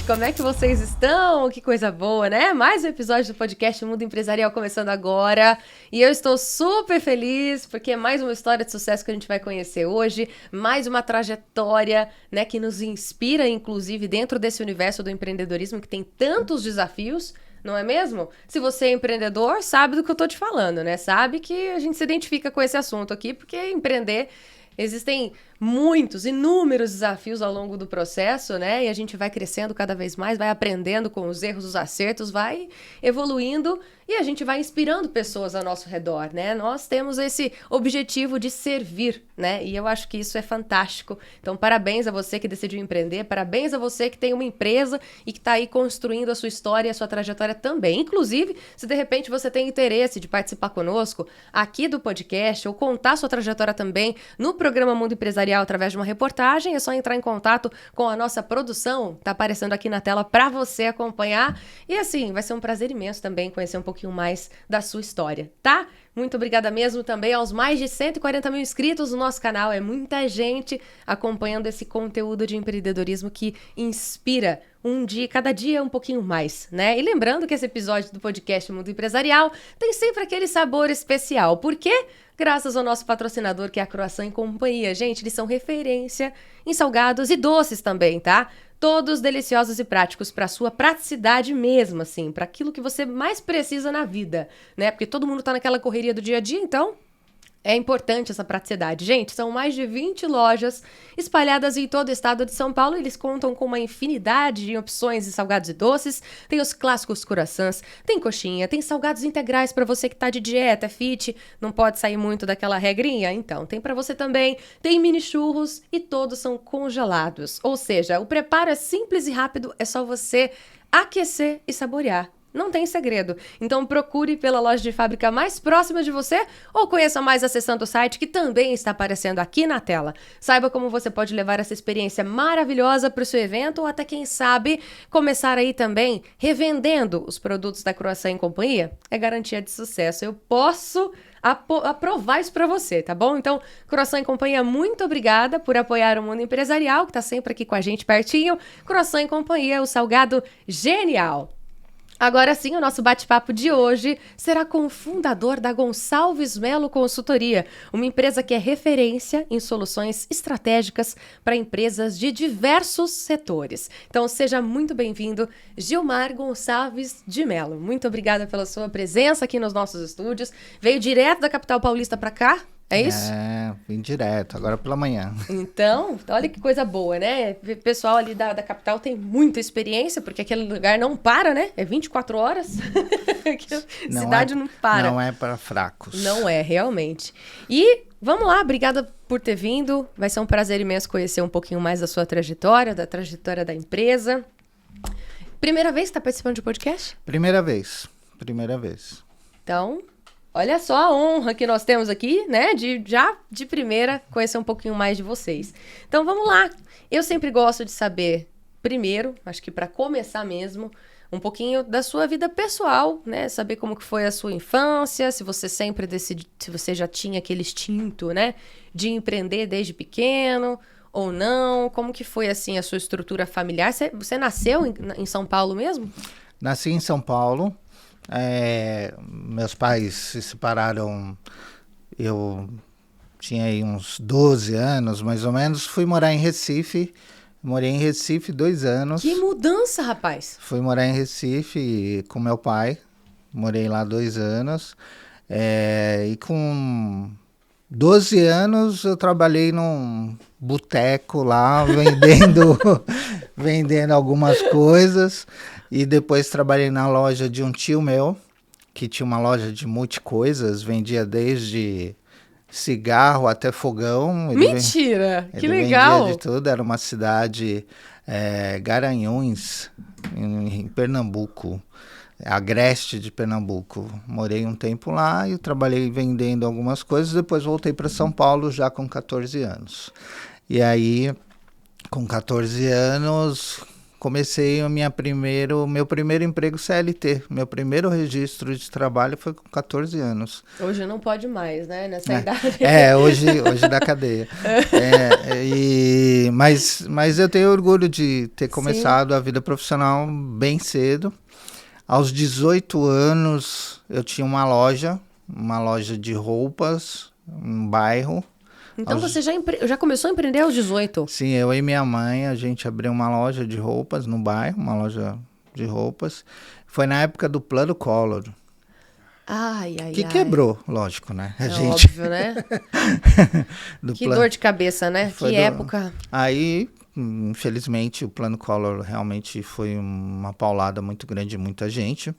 Como é que vocês estão? Que coisa boa, né? Mais um episódio do podcast Mundo Empresarial começando agora. E eu estou super feliz porque é mais uma história de sucesso que a gente vai conhecer hoje, mais uma trajetória, né, que nos inspira, inclusive, dentro desse universo do empreendedorismo que tem tantos desafios. Não é mesmo? Se você é empreendedor, sabe do que eu tô te falando, né? Sabe que a gente se identifica com esse assunto aqui, porque empreender, existem muitos, inúmeros desafios ao longo do processo, né? E a gente vai crescendo cada vez mais, vai aprendendo com os erros, os acertos, vai evoluindo e a gente vai inspirando pessoas ao nosso redor, né? Nós temos esse objetivo de servir, né? E eu acho que isso é fantástico. Então, parabéns a você que decidiu empreender, parabéns a você que tem uma empresa e que está aí construindo a sua história e a sua trajetória também. Inclusive, se de repente você tem interesse de participar conosco aqui do podcast ou contar sua trajetória também no programa Mundo Empresarial através de uma reportagem, é só entrar em contato com a nossa produção, tá aparecendo aqui na tela para você acompanhar. E assim, vai ser um prazer imenso também conhecer um pouquinho mais da sua história, tá? Muito obrigada mesmo também aos mais de 140 mil inscritos no nosso canal. É muita gente acompanhando esse conteúdo de empreendedorismo que inspira cada dia um pouquinho mais, né? E lembrando que esse episódio do podcast Mundo Empresarial tem sempre aquele sabor especial. Por quê? Graças ao nosso patrocinador, que é a Croissant & Companhia. Gente, eles são referência em salgados e doces também, tá? Todos deliciosos e práticos para sua praticidade mesmo, assim, para aquilo que você mais precisa na vida, né? Porque todo mundo tá naquela correria do dia a dia, então é importante essa praticidade. Gente, são mais de 20 lojas espalhadas em todo o estado de São Paulo. Eles contam com uma infinidade de opções de salgados e doces. Tem os clássicos croissants, tem coxinha, tem salgados integrais para você que tá de dieta, fit, não pode sair muito daquela regrinha. Então, tem para você também. Tem mini churros e todos são congelados. Ou seja, o preparo é simples e rápido, é só você aquecer e saborear. Não tem segredo. Então procure pela loja de fábrica mais próxima de você ou conheça mais acessando o site que também está aparecendo aqui na tela. Saiba como você pode levar essa experiência maravilhosa para o seu evento ou até, quem sabe, começar aí também revendendo os produtos da Croissant & Companhia. É garantia de sucesso. Eu posso aprovar isso para você, tá bom? Então, Croissant & Companhia, muito obrigada por apoiar o Mundo Empresarial, que está sempre aqui com a gente pertinho. Croissant & Companhia, o salgado genial. Agora sim, o nosso bate-papo de hoje será com o fundador da Gonçalves Melo Consultoria, uma empresa que é referência em soluções estratégicas para empresas de diversos setores. Então, seja muito bem-vindo, Gilmar Gonçalves de Melo. Muito obrigada pela sua presença aqui nos nossos estúdios. Veio direto da capital paulista para cá? É isso? É, vim direto, agora pela manhã. Então, olha que coisa boa, né? O pessoal ali da capital tem muita experiência, porque aquele lugar não para, né? É 24 horas. A cidade não para. Não é para fracos. Não é, realmente. E vamos lá, obrigada por ter vindo. Vai ser um prazer imenso conhecer um pouquinho mais da sua trajetória, da trajetória da empresa. Primeira vez que está participando de um podcast? Primeira vez. Então, olha só a honra que nós temos aqui, né? De primeira conhecer um pouquinho mais de vocês. Então vamos lá. Eu sempre gosto de saber, primeiro, acho que para começar mesmo, um pouquinho da sua vida pessoal, né? Saber como que foi a sua infância, se você sempre decidiu, se você já tinha aquele instinto, né? De empreender desde pequeno ou não. Como que foi, assim, a sua estrutura familiar? Você nasceu em São Paulo mesmo? Nasci em São Paulo. Meus pais se separaram, eu tinha aí uns 12 anos, mais ou menos. Fui morar em Recife, morei em Recife 2 anos. Que mudança, rapaz! Fui morar em Recife com meu pai, morei lá 2 anos. E com 12 anos eu trabalhei num boteco lá, vendendo algumas coisas. E depois trabalhei na loja de um tio meu, que tinha uma loja de multicoisas, vendia desde cigarro até fogão. Mentira! Que ele legal! vendia de tudo, era uma cidade, Garanhuns, em Pernambuco, Agreste de Pernambuco. Morei um tempo lá e trabalhei vendendo algumas coisas, depois voltei para São Paulo já com 14 anos. E aí, com 14 anos... comecei meu primeiro emprego CLT. Meu primeiro registro de trabalho foi com 14 anos. Hoje não pode mais, né? Nessa idade. Hoje da cadeia. Mas eu tenho orgulho de ter começado a vida profissional bem cedo. Aos 18 anos, eu tinha uma loja de roupas, um bairro. Então você já começou a empreender aos 18? Sim, eu e minha mãe, a gente abriu uma loja de roupas no bairro, uma loja de roupas. Foi na época do Plano Collor. Que quebrou, lógico, né? Óbvio, né? Que dor de cabeça, né? Que época. Aí, infelizmente, o Plano Collor realmente foi uma paulada muito grande de muita gente.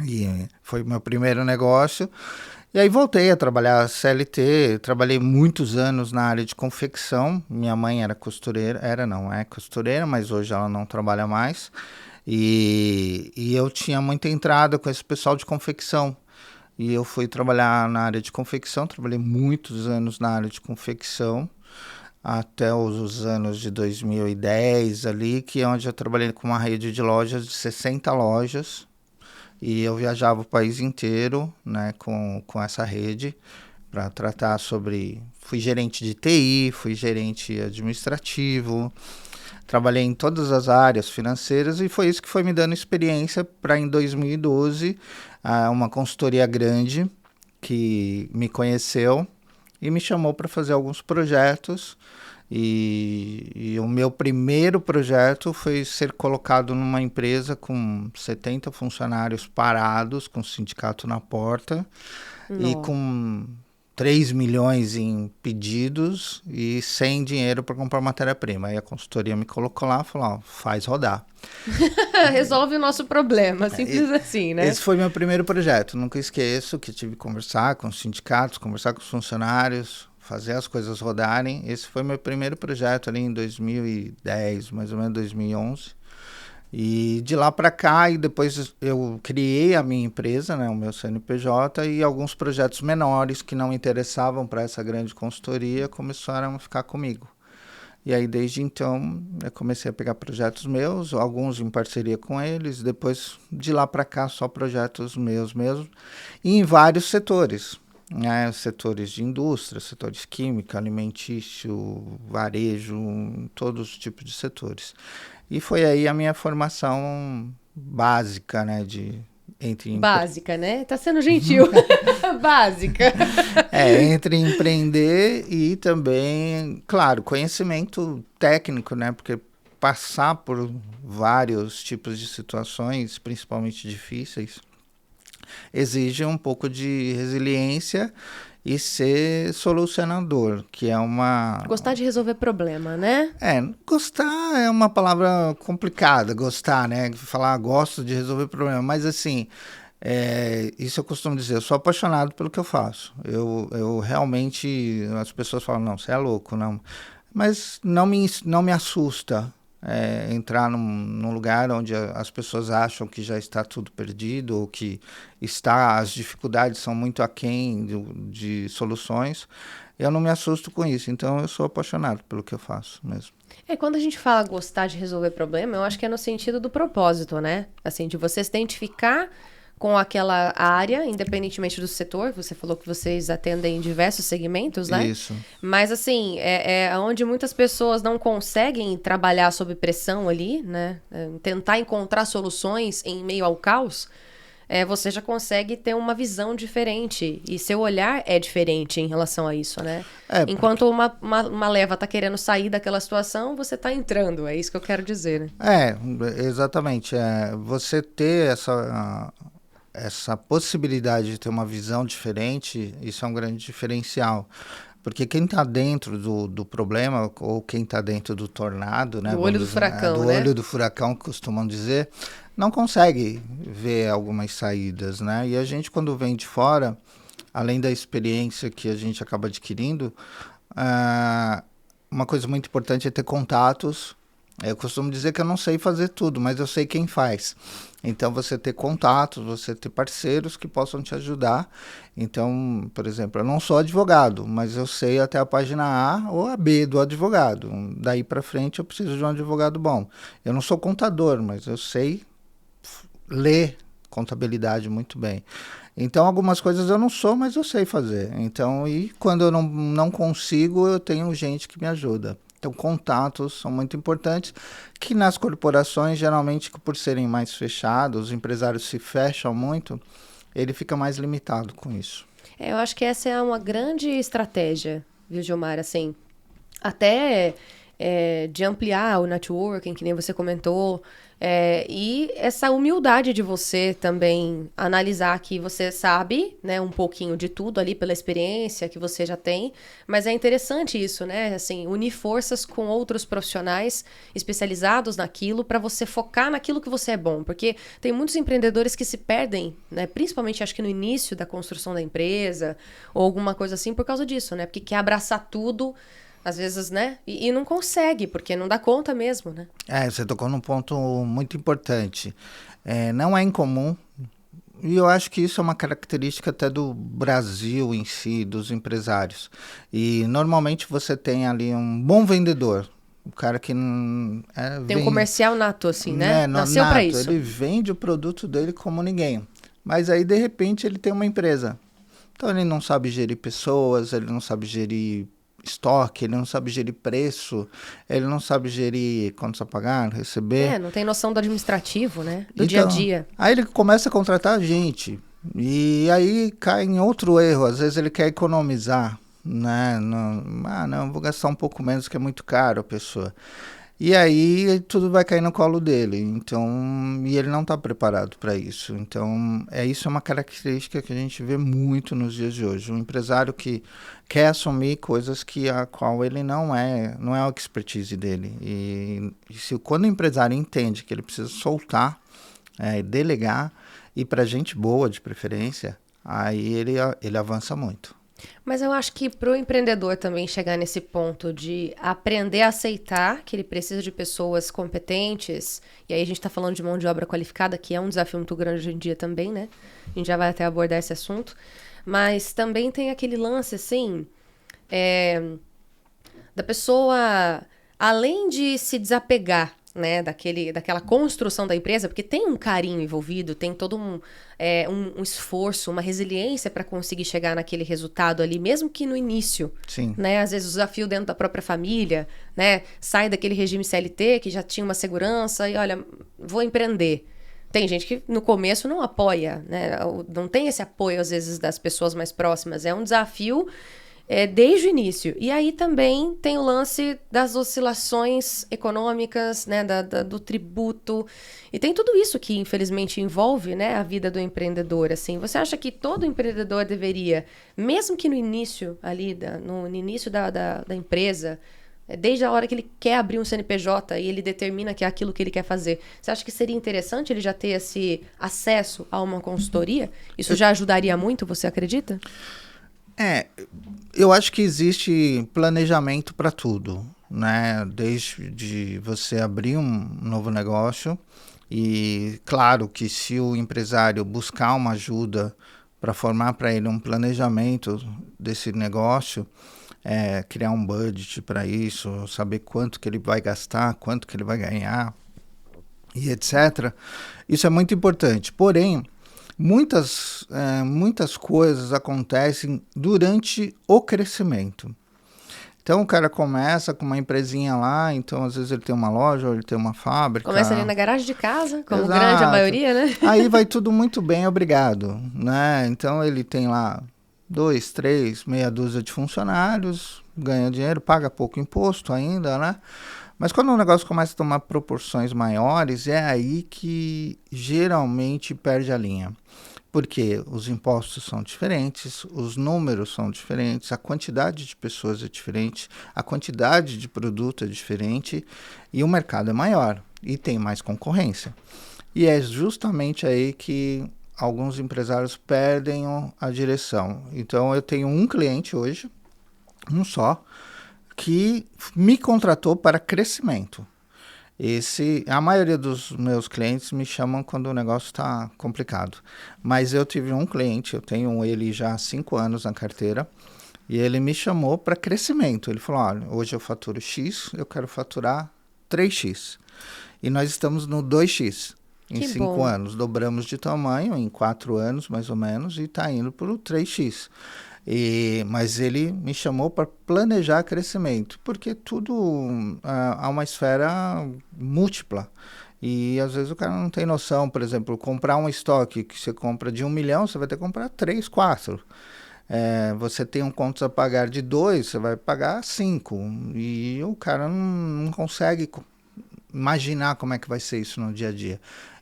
E foi meu primeiro negócio. E aí voltei a trabalhar CLT, trabalhei muitos anos na área de confecção. Minha mãe era costureira, é costureira, mas hoje ela não trabalha mais. E eu tinha muita entrada com esse pessoal de confecção. E eu fui trabalhar na área de confecção, trabalhei muitos anos na área de confecção, até os anos de 2010 ali, que é onde eu trabalhei com uma rede de lojas, de 60 lojas. E eu viajava o país inteiro, né, com essa rede para tratar sobre... Fui gerente de TI, fui gerente administrativo, trabalhei em todas as áreas financeiras e foi isso que foi me dando experiência para, em 2012, uma consultoria grande que me conheceu e me chamou para fazer alguns projetos. E o meu primeiro projeto foi ser colocado numa empresa com 70 funcionários parados, com o sindicato na porta, e com 3 milhões em pedidos e sem dinheiro para comprar matéria-prima. Aí a consultoria me colocou lá e falou, faz rodar. Resolve o nosso problema, simples assim, né? Esse foi meu primeiro projeto. Nunca esqueço que tive que conversar com os sindicatos, conversar com os funcionários, fazer as coisas rodarem. Esse foi meu primeiro projeto ali em 2010, mais ou menos 2011. E de lá para cá, e depois eu criei a minha empresa, né, o meu CNPJ, e alguns projetos menores que não interessavam para essa grande consultoria começaram a ficar comigo. E aí, desde então, eu comecei a pegar projetos meus, alguns em parceria com eles, depois de lá para cá, só projetos meus mesmo, e em vários setores. Né, setores de indústria, setores química, alimentício, varejo, todos os tipos de setores. E foi aí a minha formação básica, né, Básica, né? Tá sendo gentil. Básica. Entre empreender e também, claro, conhecimento técnico, né, porque passar por vários tipos de situações, principalmente difíceis, exige um pouco de resiliência e ser solucionador, que é uma... Gostar de resolver problema, né? Gostar é uma palavra complicada, gostar, né? Falar gosto de resolver problema, mas assim, isso eu costumo dizer, eu sou apaixonado pelo que eu faço. Eu realmente, as pessoas falam, não, você é louco, não. Mas não me assusta. Entrar num lugar onde as pessoas acham que já está tudo perdido ou que as dificuldades são muito aquém de soluções. Eu não me assusto com isso, então eu sou apaixonado pelo que eu faço mesmo. Quando a gente fala gostar de resolver problema, eu acho que é no sentido do propósito, né? Assim, de você se identificar com aquela área, independentemente do setor. Você falou que vocês atendem diversos segmentos, né? Isso. Mas, assim, é onde muitas pessoas não conseguem trabalhar sob pressão ali, né? Tentar encontrar soluções em meio ao caos. Você já consegue ter uma visão diferente. E seu olhar é diferente em relação a isso, né? Enquanto uma leva tá querendo sair daquela situação, você tá entrando. É isso que eu quero dizer, né? Exatamente. Você ter essa possibilidade de ter uma visão diferente, isso é um grande diferencial. Porque quem está dentro do problema, ou quem está dentro do tornado, né? Do olho do furacão, né? Do olho do furacão, costumam dizer, não consegue ver algumas saídas, né? E a gente, quando vem de fora, além da experiência que a gente acaba adquirindo, uma coisa muito importante é ter contatos Eu costumo dizer que eu não sei fazer tudo, mas eu sei quem faz. Então, você ter contatos, você ter parceiros que possam te ajudar. Então, por exemplo, eu não sou advogado, mas eu sei até a página A ou a B do advogado. Daí para frente, eu preciso de um advogado bom. Eu não sou contador, mas eu sei ler contabilidade muito bem. Então, algumas coisas eu não sou, mas eu sei fazer. Então, e quando eu não consigo, eu tenho gente que me ajuda. Então, contatos são muito importantes, que nas corporações, geralmente, por serem mais fechados, os empresários se fecham muito, ele fica mais limitado com isso. Eu acho que essa é uma grande estratégia, viu, Gilmar? Assim, até de ampliar o networking, que nem você comentou, e essa humildade de você também analisar que você sabe, né, um pouquinho de tudo ali pela experiência que você já tem, mas é interessante isso, né, assim, unir forças com outros profissionais especializados naquilo para você focar naquilo que você é bom, porque tem muitos empreendedores que se perdem, né, principalmente acho que no início da construção da empresa ou alguma coisa assim por causa disso, né, porque quer abraçar tudo às vezes, né? E não consegue, porque não dá conta mesmo, né? Você tocou num ponto muito importante. Não é incomum, e eu acho que isso é uma característica até do Brasil em si, dos empresários. E normalmente você tem ali um bom vendedor, o cara que tem um comercial nato, assim, né? Nasceu para isso. Ele vende o produto dele como ninguém. Mas aí, de repente, ele tem uma empresa. Então, ele não sabe gerir pessoas, ele não sabe gerir estoque, ele não sabe gerir preço, ele não sabe gerir quantos a pagar, receber. Não tem noção do administrativo, né? Do dia a dia. Aí ele começa a contratar gente. E aí cai em outro erro. Às vezes ele quer economizar, né? Não, vou gastar um pouco menos, que é muito caro a pessoa. E aí tudo vai cair no colo dele. Então, e ele não está preparado para isso. Então, isso é uma característica que a gente vê muito nos dias de hoje. Um empresário que quer assumir coisas que a qual ele não é a expertise dele. Quando o empresário entende que ele precisa soltar, delegar, e para gente boa de preferência, aí ele avança muito. Mas eu acho que para o empreendedor também chegar nesse ponto de aprender a aceitar que ele precisa de pessoas competentes, e aí a gente está falando de mão de obra qualificada, que é um desafio muito grande hoje em dia também, né? A gente já vai até abordar esse assunto. Mas também tem aquele lance, assim, da pessoa, além de se desapegar, né, daquela construção da empresa, porque tem um carinho envolvido, tem todo um esforço, uma resiliência para conseguir chegar naquele resultado ali, mesmo que no início. Sim. Né, às vezes o desafio dentro da própria família, né, sai daquele regime CLT que já tinha uma segurança e olha, vou empreender. Tem gente que no começo não apoia, né, não tem esse apoio às vezes das pessoas mais próximas, é um desafio desde o início. E aí também tem o lance das oscilações econômicas, né, do tributo. E tem tudo isso que, infelizmente, envolve, né, a vida do empreendedor. Assim. Você acha que todo empreendedor deveria, mesmo que no início ali, no início da empresa, desde a hora que ele quer abrir um CNPJ e ele determina que é aquilo que ele quer fazer, você acha que seria interessante ele já ter esse acesso a uma consultoria? Isso já ajudaria muito, você acredita? Eu acho que existe planejamento para tudo, né? Desde de você abrir um novo negócio e, claro, que se o empresário buscar uma ajuda para formar para ele um planejamento desse negócio, criar um budget para isso, saber quanto que ele vai gastar, quanto que ele vai ganhar e etc. Isso é muito importante. Porém, muitas coisas acontecem durante o crescimento. Então o cara começa com uma empresinha lá, então às vezes ele tem uma loja ou ele tem uma fábrica. Começa ali na garagem de casa, como grande a maioria, né? Aí vai tudo muito bem, obrigado. Né? Então ele tem lá 2, 3, meia dúzia de funcionários, ganha dinheiro, paga pouco imposto ainda, né? Mas quando o negócio começa a tomar proporções maiores, é aí que geralmente perde a linha. Porque os impostos são diferentes, os números são diferentes, a quantidade de pessoas é diferente, a quantidade de produto é diferente e o mercado é maior e tem mais concorrência. E é justamente aí que alguns empresários perdem a direção. Então eu tenho um cliente hoje, um só, que me contratou para crescimento. A maioria dos meus clientes me chamam quando o negócio está complicado. Mas eu tive um cliente, eu tenho ele já há 5 anos na carteira, e ele me chamou para crescimento. Ele falou, olha, hoje eu faturo X, eu quero faturar 3X. E nós estamos no 2X. Em Que 5 bom. anos, dobramos de tamanho, em 4 anos mais ou menos, e está indo para o 3X. Mas ele me chamou para planejar crescimento, porque tudo há uma esfera múltipla. E às vezes o cara não tem noção, por exemplo, comprar um estoque que você compra de 1 milhão, você vai ter que comprar 3, 4. Você tem um contas a pagar de 2, você vai pagar 5. E o cara não consegue imaginar como é que vai ser isso no dia a dia.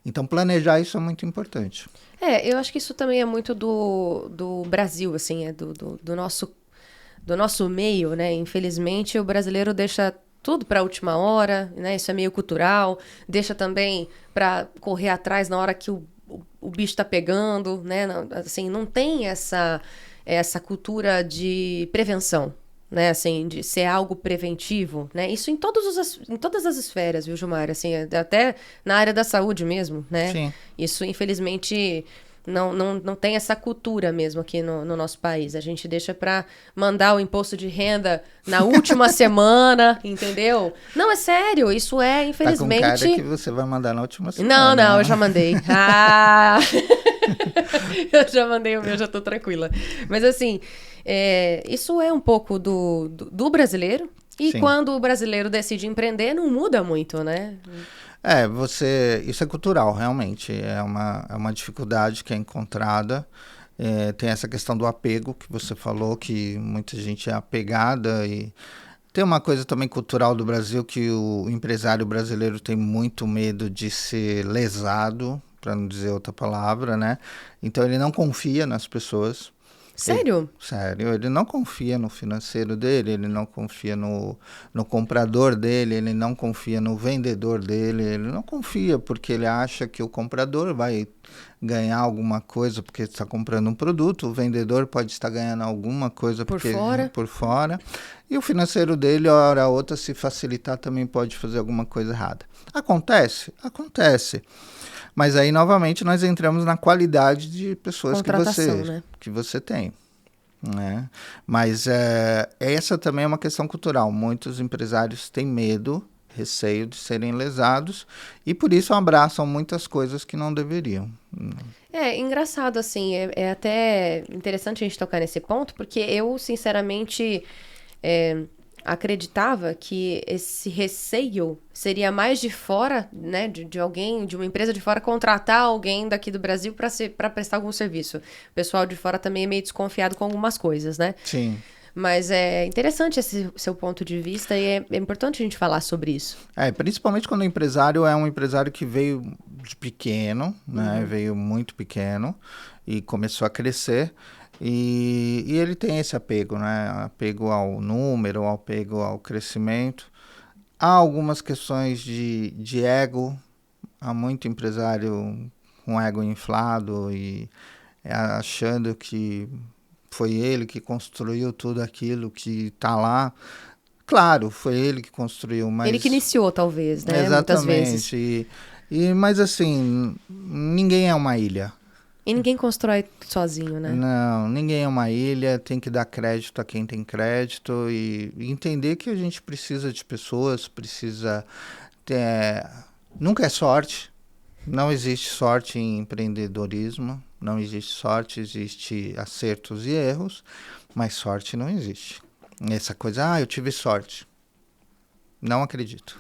Então, planejar isso é muito importante. Eu acho que isso também é muito do Brasil, assim, do nosso meio, né? Infelizmente, o brasileiro deixa tudo para a última hora, né? Isso é meio cultural. Deixa também para correr atrás na hora que o bicho está pegando, né? Assim, não tem essa cultura de prevenção, né, assim, de ser algo preventivo, né, isso em todas as esferas, viu, Gilmar, assim, até na área da saúde mesmo, né, Sim. isso infelizmente não tem essa cultura mesmo aqui no nosso país, a gente deixa para mandar o imposto de renda na última semana, entendeu? Não, é sério, isso infelizmente... Tá com cara que você vai mandar na última semana. Não, eu já mandei. Eu já mandei o meu, já tô tranquila. Mas assim, isso é um pouco do brasileiro. E Sim. quando o brasileiro decide empreender, não muda muito, né? Isso é cultural, realmente. É uma dificuldade que é encontrada. Tem essa questão do apego que você falou, que muita gente é apegada. E tem uma coisa também cultural do Brasil, que o empresário brasileiro tem muito medo de ser lesado, para não dizer outra palavra, né? Então ele não confia nas pessoas. Sério? Sério, ele não confia no financeiro dele, ele não confia no comprador dele, ele não confia no vendedor dele, ele não confia porque ele acha que o comprador vai ganhar alguma coisa porque está comprando um produto, o vendedor pode estar ganhando alguma coisa por fora, e o financeiro dele, hora a outra, se facilitar, também pode fazer alguma coisa errada. Acontece? Acontece. Mas aí, novamente, nós entramos na qualidade de pessoas que você tem. Né? Mas essa também é uma questão cultural. Muitos empresários têm medo, receio de serem lesados e, por isso, abraçam muitas coisas que não deveriam. Engraçado, assim. É até interessante a gente tocar nesse ponto, porque eu, sinceramente... acreditava que esse receio seria mais de fora, né, de alguém, de uma empresa de fora contratar alguém daqui do Brasil para prestar algum serviço. O pessoal de fora também é meio desconfiado com algumas coisas, né? Sim. Mas é interessante esse seu ponto de vista e é importante a gente falar sobre isso. Principalmente quando o empresário é um empresário que veio de pequeno, né? Veio muito pequeno e começou a crescer. E ele tem esse apego, né? Apego ao número, apego ao crescimento. Há algumas questões de ego. Há muito empresário com ego inflado e achando que foi ele que construiu tudo aquilo que está lá. Claro, foi ele que construiu, mas... Ele que iniciou, talvez, né? Exatamente. Muitas vezes. Mas assim, ninguém é uma ilha. E ninguém constrói sozinho, né? Não, ninguém é uma ilha, tem que dar crédito a quem tem crédito e entender que a gente precisa de pessoas, precisa ter... Nunca é sorte, não existe sorte em empreendedorismo, não existe sorte, existe acertos e erros, mas sorte não existe. Essa coisa, eu tive sorte, não acredito.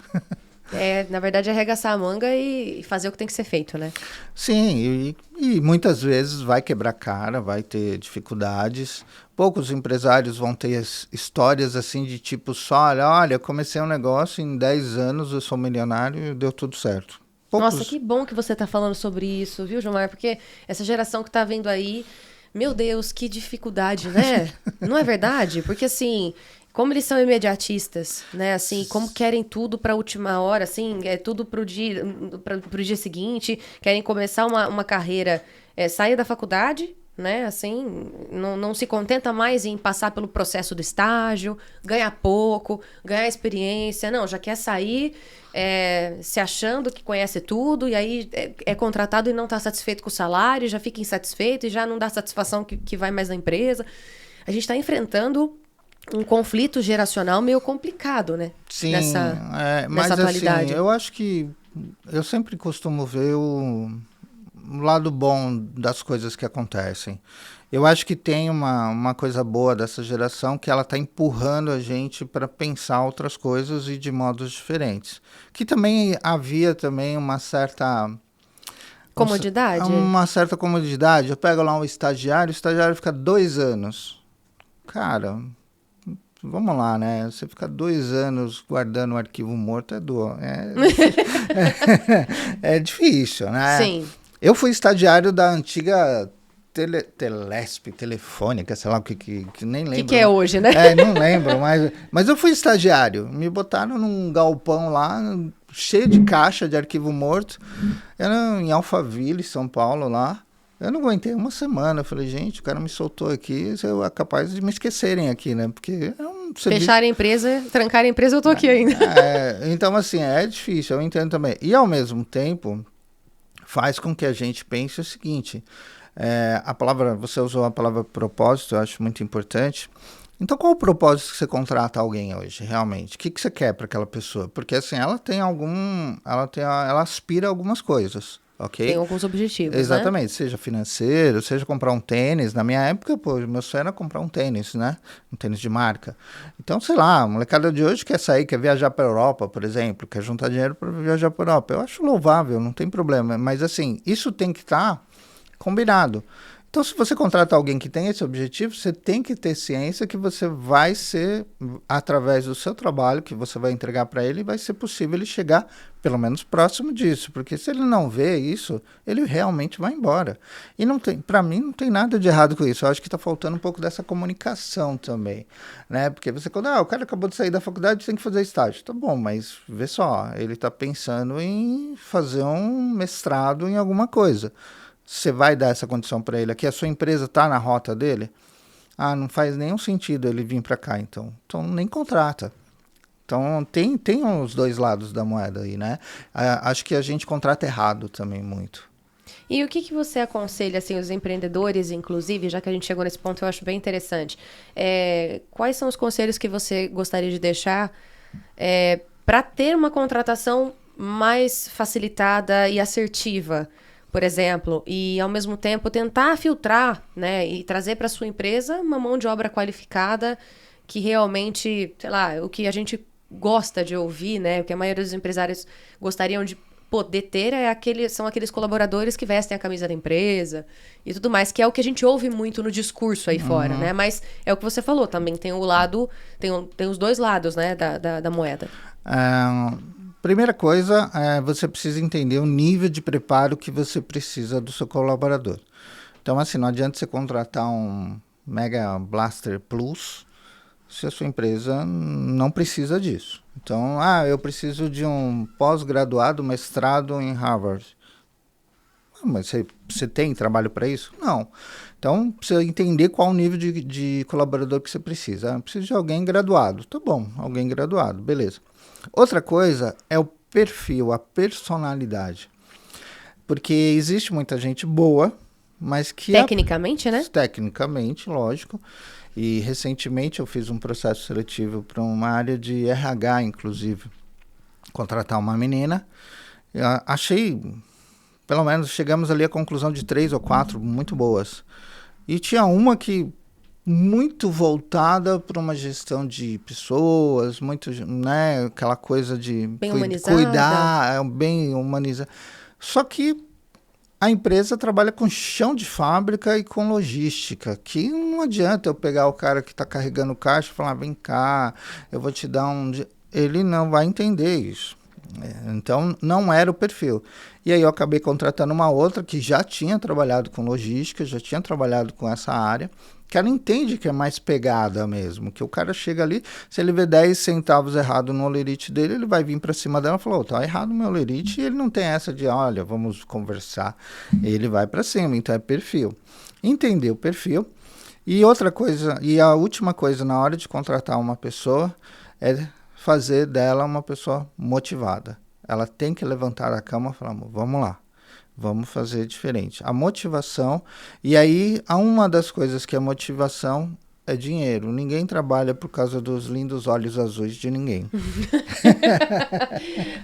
Na verdade, é arregaçar a manga e fazer o que tem que ser feito, né? Sim, e muitas vezes vai quebrar cara, vai ter dificuldades. Poucos empresários vão ter histórias assim de tipo só, olha, comecei um negócio, em 10 anos eu sou milionário e deu tudo certo. Nossa, que bom que você tá falando sobre isso, viu, Gilmar? Porque essa geração que tá vindo aí, meu Deus, que dificuldade, né? Não é verdade? Porque assim... Como eles são imediatistas, né? Assim, como querem tudo para a última hora, assim, tudo pro dia seguinte, querem começar uma carreira, sair da faculdade, né? Assim, não se contenta mais em passar pelo processo do estágio, ganhar pouco, ganhar experiência. Não, já quer sair se achando que conhece tudo e aí é contratado e não está satisfeito com o salário, já fica insatisfeito e já não dá satisfação que vai mais na empresa. A gente está enfrentando um conflito geracional meio complicado, né? Sim, nessa mas atualidade. assim, eu acho que eu sempre costumo ver o lado bom das coisas que acontecem. Eu acho que tem uma coisa boa dessa geração que ela está empurrando a gente para pensar outras coisas e de modos diferentes. Que também havia também Comodidade? uma certa comodidade. Eu pego lá um estagiário, o estagiário fica 2 anos. Cara, vamos lá, né? Você ficar 2 anos guardando um arquivo morto é difícil, né? Sim. Eu fui estagiário da antiga Telesp, Telefônica, sei lá o que nem lembro. O que é hoje, né? Não lembro, mas eu fui estagiário. Me botaram num galpão lá, cheio de caixa de arquivo morto. Era em Alphaville, São Paulo, lá. Eu não aguentei uma semana. Eu falei, gente, o cara me soltou aqui, eu é capaz de me esquecerem aqui, né? Porque é um serviço... Fechar a empresa, trancar a empresa, eu tô aqui ainda. Então, assim, é difícil, eu entendo também. E, ao mesmo tempo, faz com que a gente pense o seguinte... você usou a palavra propósito, eu acho muito importante. Então, qual o propósito que você contrata alguém hoje, realmente? O que você quer para aquela pessoa? Porque, assim, ela aspira a algumas coisas, ok? Tem alguns objetivos, Exatamente, né? seja financeiro, seja comprar um tênis. Na minha época, meu sonho era comprar um tênis, né? Um tênis de marca. Então, sei lá, a molecada de hoje quer sair, quer viajar para a Europa, por exemplo, quer juntar dinheiro para viajar para a Europa. Eu acho louvável, não tem problema. Mas, assim, isso tem que estar combinado. Então, se você contrata alguém que tem esse objetivo, você tem que ter ciência que você vai ser, através do seu trabalho, que você vai entregar para ele, vai ser possível ele chegar pelo menos próximo disso. Porque se ele não vê isso, ele realmente vai embora. E não tem, para mim, não tem nada de errado com isso. Eu acho que está faltando um pouco dessa comunicação também, né? Porque quando o cara acabou de sair da faculdade, tem que fazer estágio. Tá bom, mas vê só, ele está pensando em fazer um mestrado em alguma coisa. Você vai dar essa condição para ele aqui? A sua empresa está na rota dele? Não faz nenhum sentido ele vir para cá, então nem contrata. Então tem os dois lados da moeda aí, né? Acho que a gente contrata errado também muito. E o que você aconselha, assim, os empreendedores, inclusive, já que a gente chegou nesse ponto, eu acho bem interessante. Quais são os conselhos que você gostaria de deixar para ter uma contratação mais facilitada e assertiva? Por exemplo, e ao mesmo tempo tentar filtrar, né, e trazer para sua empresa uma mão de obra qualificada que realmente, sei lá, o que a gente gosta de ouvir, né, o que a maioria dos empresários gostariam de poder ter são aqueles colaboradores que vestem a camisa da empresa e tudo mais, que é o que a gente ouve muito no discurso aí fora, né? Mas é o que você falou, também tem o lado, tem os dois lados, né, da moeda. Primeira coisa, você precisa entender o nível de preparo que você precisa do seu colaborador. Então, assim, não adianta você contratar um Mega Blaster Plus se a sua empresa não precisa disso. Então, eu preciso de um pós-graduado, mestrado em Harvard. Mas você tem trabalho para isso? Não. Então, precisa entender qual o nível de colaborador que você precisa. Eu preciso de alguém graduado. Tá bom, alguém graduado, beleza. Outra coisa é o perfil, a personalidade. Porque existe muita gente boa, mas que... Tecnicamente, né? Tecnicamente, lógico. E recentemente eu fiz um processo seletivo para uma área de RH, inclusive. Contratar uma menina. Eu achei, pelo menos, chegamos ali à conclusão de 3 ou 4 muito boas. E tinha uma que... muito voltada para uma gestão de pessoas, muito, né, aquela coisa de cuidar, bem humanizar. Só que a empresa trabalha com chão de fábrica e com logística, que não adianta eu pegar o cara que está carregando caixa e falar, vem cá, eu vou te dar um... Ele não vai entender isso. Então, não era o perfil. E aí eu acabei contratando uma outra que já tinha trabalhado com logística, já tinha trabalhado com essa área, que ela entende que é mais pegada mesmo, que o cara chega ali, se ele vê 10 centavos errado no olerite dele, ele vai vir para cima dela e falar, tá errado o meu olerite, e ele não tem essa de, olha, vamos conversar. Ele vai para cima, então é perfil. Entender o perfil. E outra coisa, e a última coisa na hora de contratar uma pessoa é fazer dela uma pessoa motivada. Ela tem que levantar a cama e falar, vamos lá, vamos fazer diferente. A motivação, e aí uma das coisas que é motivação é dinheiro. Ninguém trabalha por causa dos lindos olhos azuis de ninguém.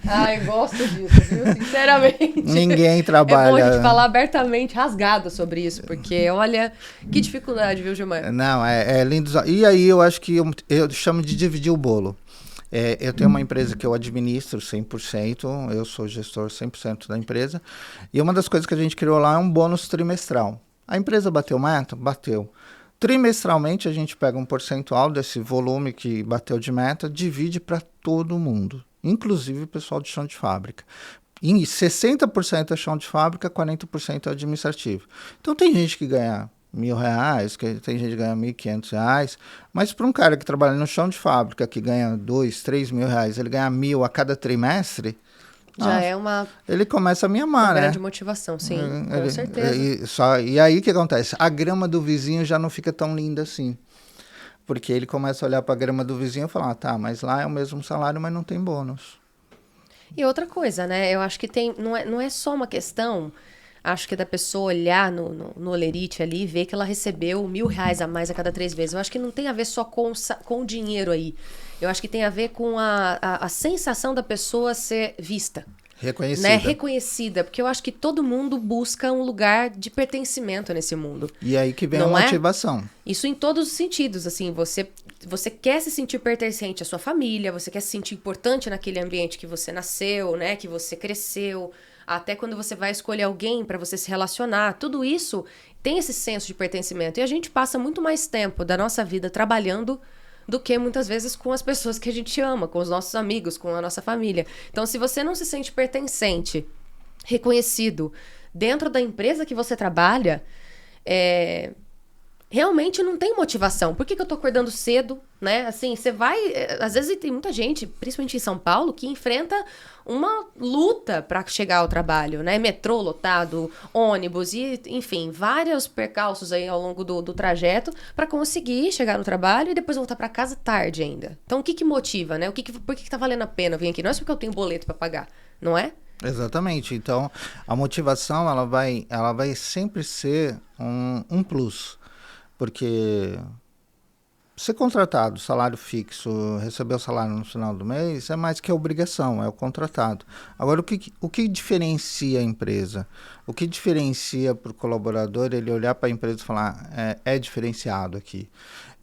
Ai, gosto disso, viu? Sinceramente. Ninguém trabalha. É bom a gente falar abertamente, rasgado sobre isso, porque olha que dificuldade, viu, Gilmar? Não, é lindos. E aí eu acho que eu chamo de dividir o bolo. Eu tenho uma empresa que eu administro 100%, eu sou gestor 100% da empresa, e uma das coisas que a gente criou lá é um bônus trimestral. A empresa bateu meta? Bateu. Trimestralmente a gente pega um percentual desse volume que bateu de meta, divide para todo mundo, inclusive o pessoal de chão de fábrica. Em 60% é chão de fábrica, 40% é administrativo. Então tem gente que ganha R$1.000, tem gente que ganha R$1.500, mas para um cara que trabalha no chão de fábrica, que ganha R$2.000, R$3.000, ele ganha 1.000 a cada trimestre, já é uma... Ele começa a me amar, grande motivação, sim, com certeza. E aí o que acontece? A grama do vizinho já não fica tão linda assim. Porque ele começa a olhar para a grama do vizinho e falar, tá, mas lá é o mesmo salário, mas não tem bônus. E outra coisa, né? Eu acho que não é só uma questão, acho que da pessoa olhar no olerite ali e ver que ela recebeu R$1.000 a mais a cada 3 vezes. Eu acho que não tem a ver só com o dinheiro aí. Eu acho que tem a ver com a sensação da pessoa ser vista. Reconhecida. Né? Reconhecida, porque eu acho que todo mundo busca um lugar de pertencimento nesse mundo. E aí que vem a motivação. Isso em todos os sentidos, assim, você quer se sentir pertencente à sua família, você quer se sentir importante naquele ambiente que você nasceu, né, que você cresceu, até quando você vai escolher alguém para você se relacionar, tudo isso tem esse senso de pertencimento. E a gente passa muito mais tempo da nossa vida trabalhando do que muitas vezes com as pessoas que a gente ama, com os nossos amigos, com a nossa família. Então, se você não se sente pertencente, reconhecido dentro da empresa que você trabalha, realmente não tem motivação. Por que eu tô acordando cedo, né? Assim, você vai... Às vezes tem muita gente, principalmente em São Paulo, que enfrenta uma luta para chegar ao trabalho, né? Metrô lotado, ônibus e, enfim, vários percalços aí ao longo do trajeto para conseguir chegar no trabalho e depois voltar para casa tarde ainda. Então, o que motiva, né? Por que tá valendo a pena vir aqui? Não é só porque eu tenho boleto para pagar, não é? Exatamente. Então, a motivação, ela vai sempre ser um plus. Porque ser contratado, salário fixo, receber o salário no final do mês é mais que a obrigação, é o contratado. Agora, o que diferencia a empresa? O que diferencia para o colaborador ele olhar para a empresa e falar, é diferenciado aqui.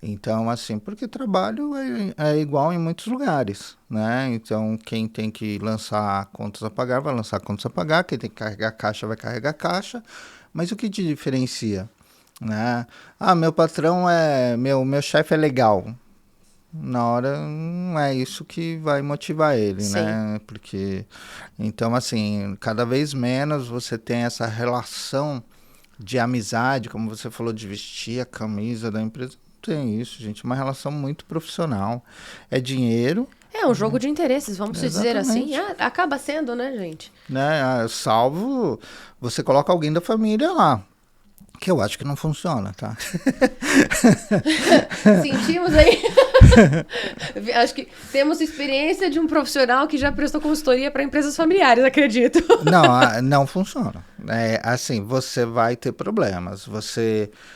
Então, assim, porque trabalho é igual em muitos lugares, né? Então, quem tem que lançar contas a pagar, vai lançar contas a pagar, quem tem que carregar caixa, vai carregar caixa. Mas o que te diferencia? Né? Meu patrão meu chefe é legal. Na hora não é isso que vai motivar ele, Sim. Né? Porque então assim, cada vez menos você tem essa relação de amizade, como você falou, de vestir a camisa da empresa. Não tem isso, gente, uma relação muito profissional. É dinheiro. É um jogo de interesses, vamos dizer assim. Acaba sendo, né, gente? Né? Salvo você coloca alguém da família lá. Que eu acho que não funciona, tá? Sentimos aí. Acho que temos experiência de um profissional que já prestou consultoria para empresas familiares, acredito. Não funciona. Assim, você vai ter problemas.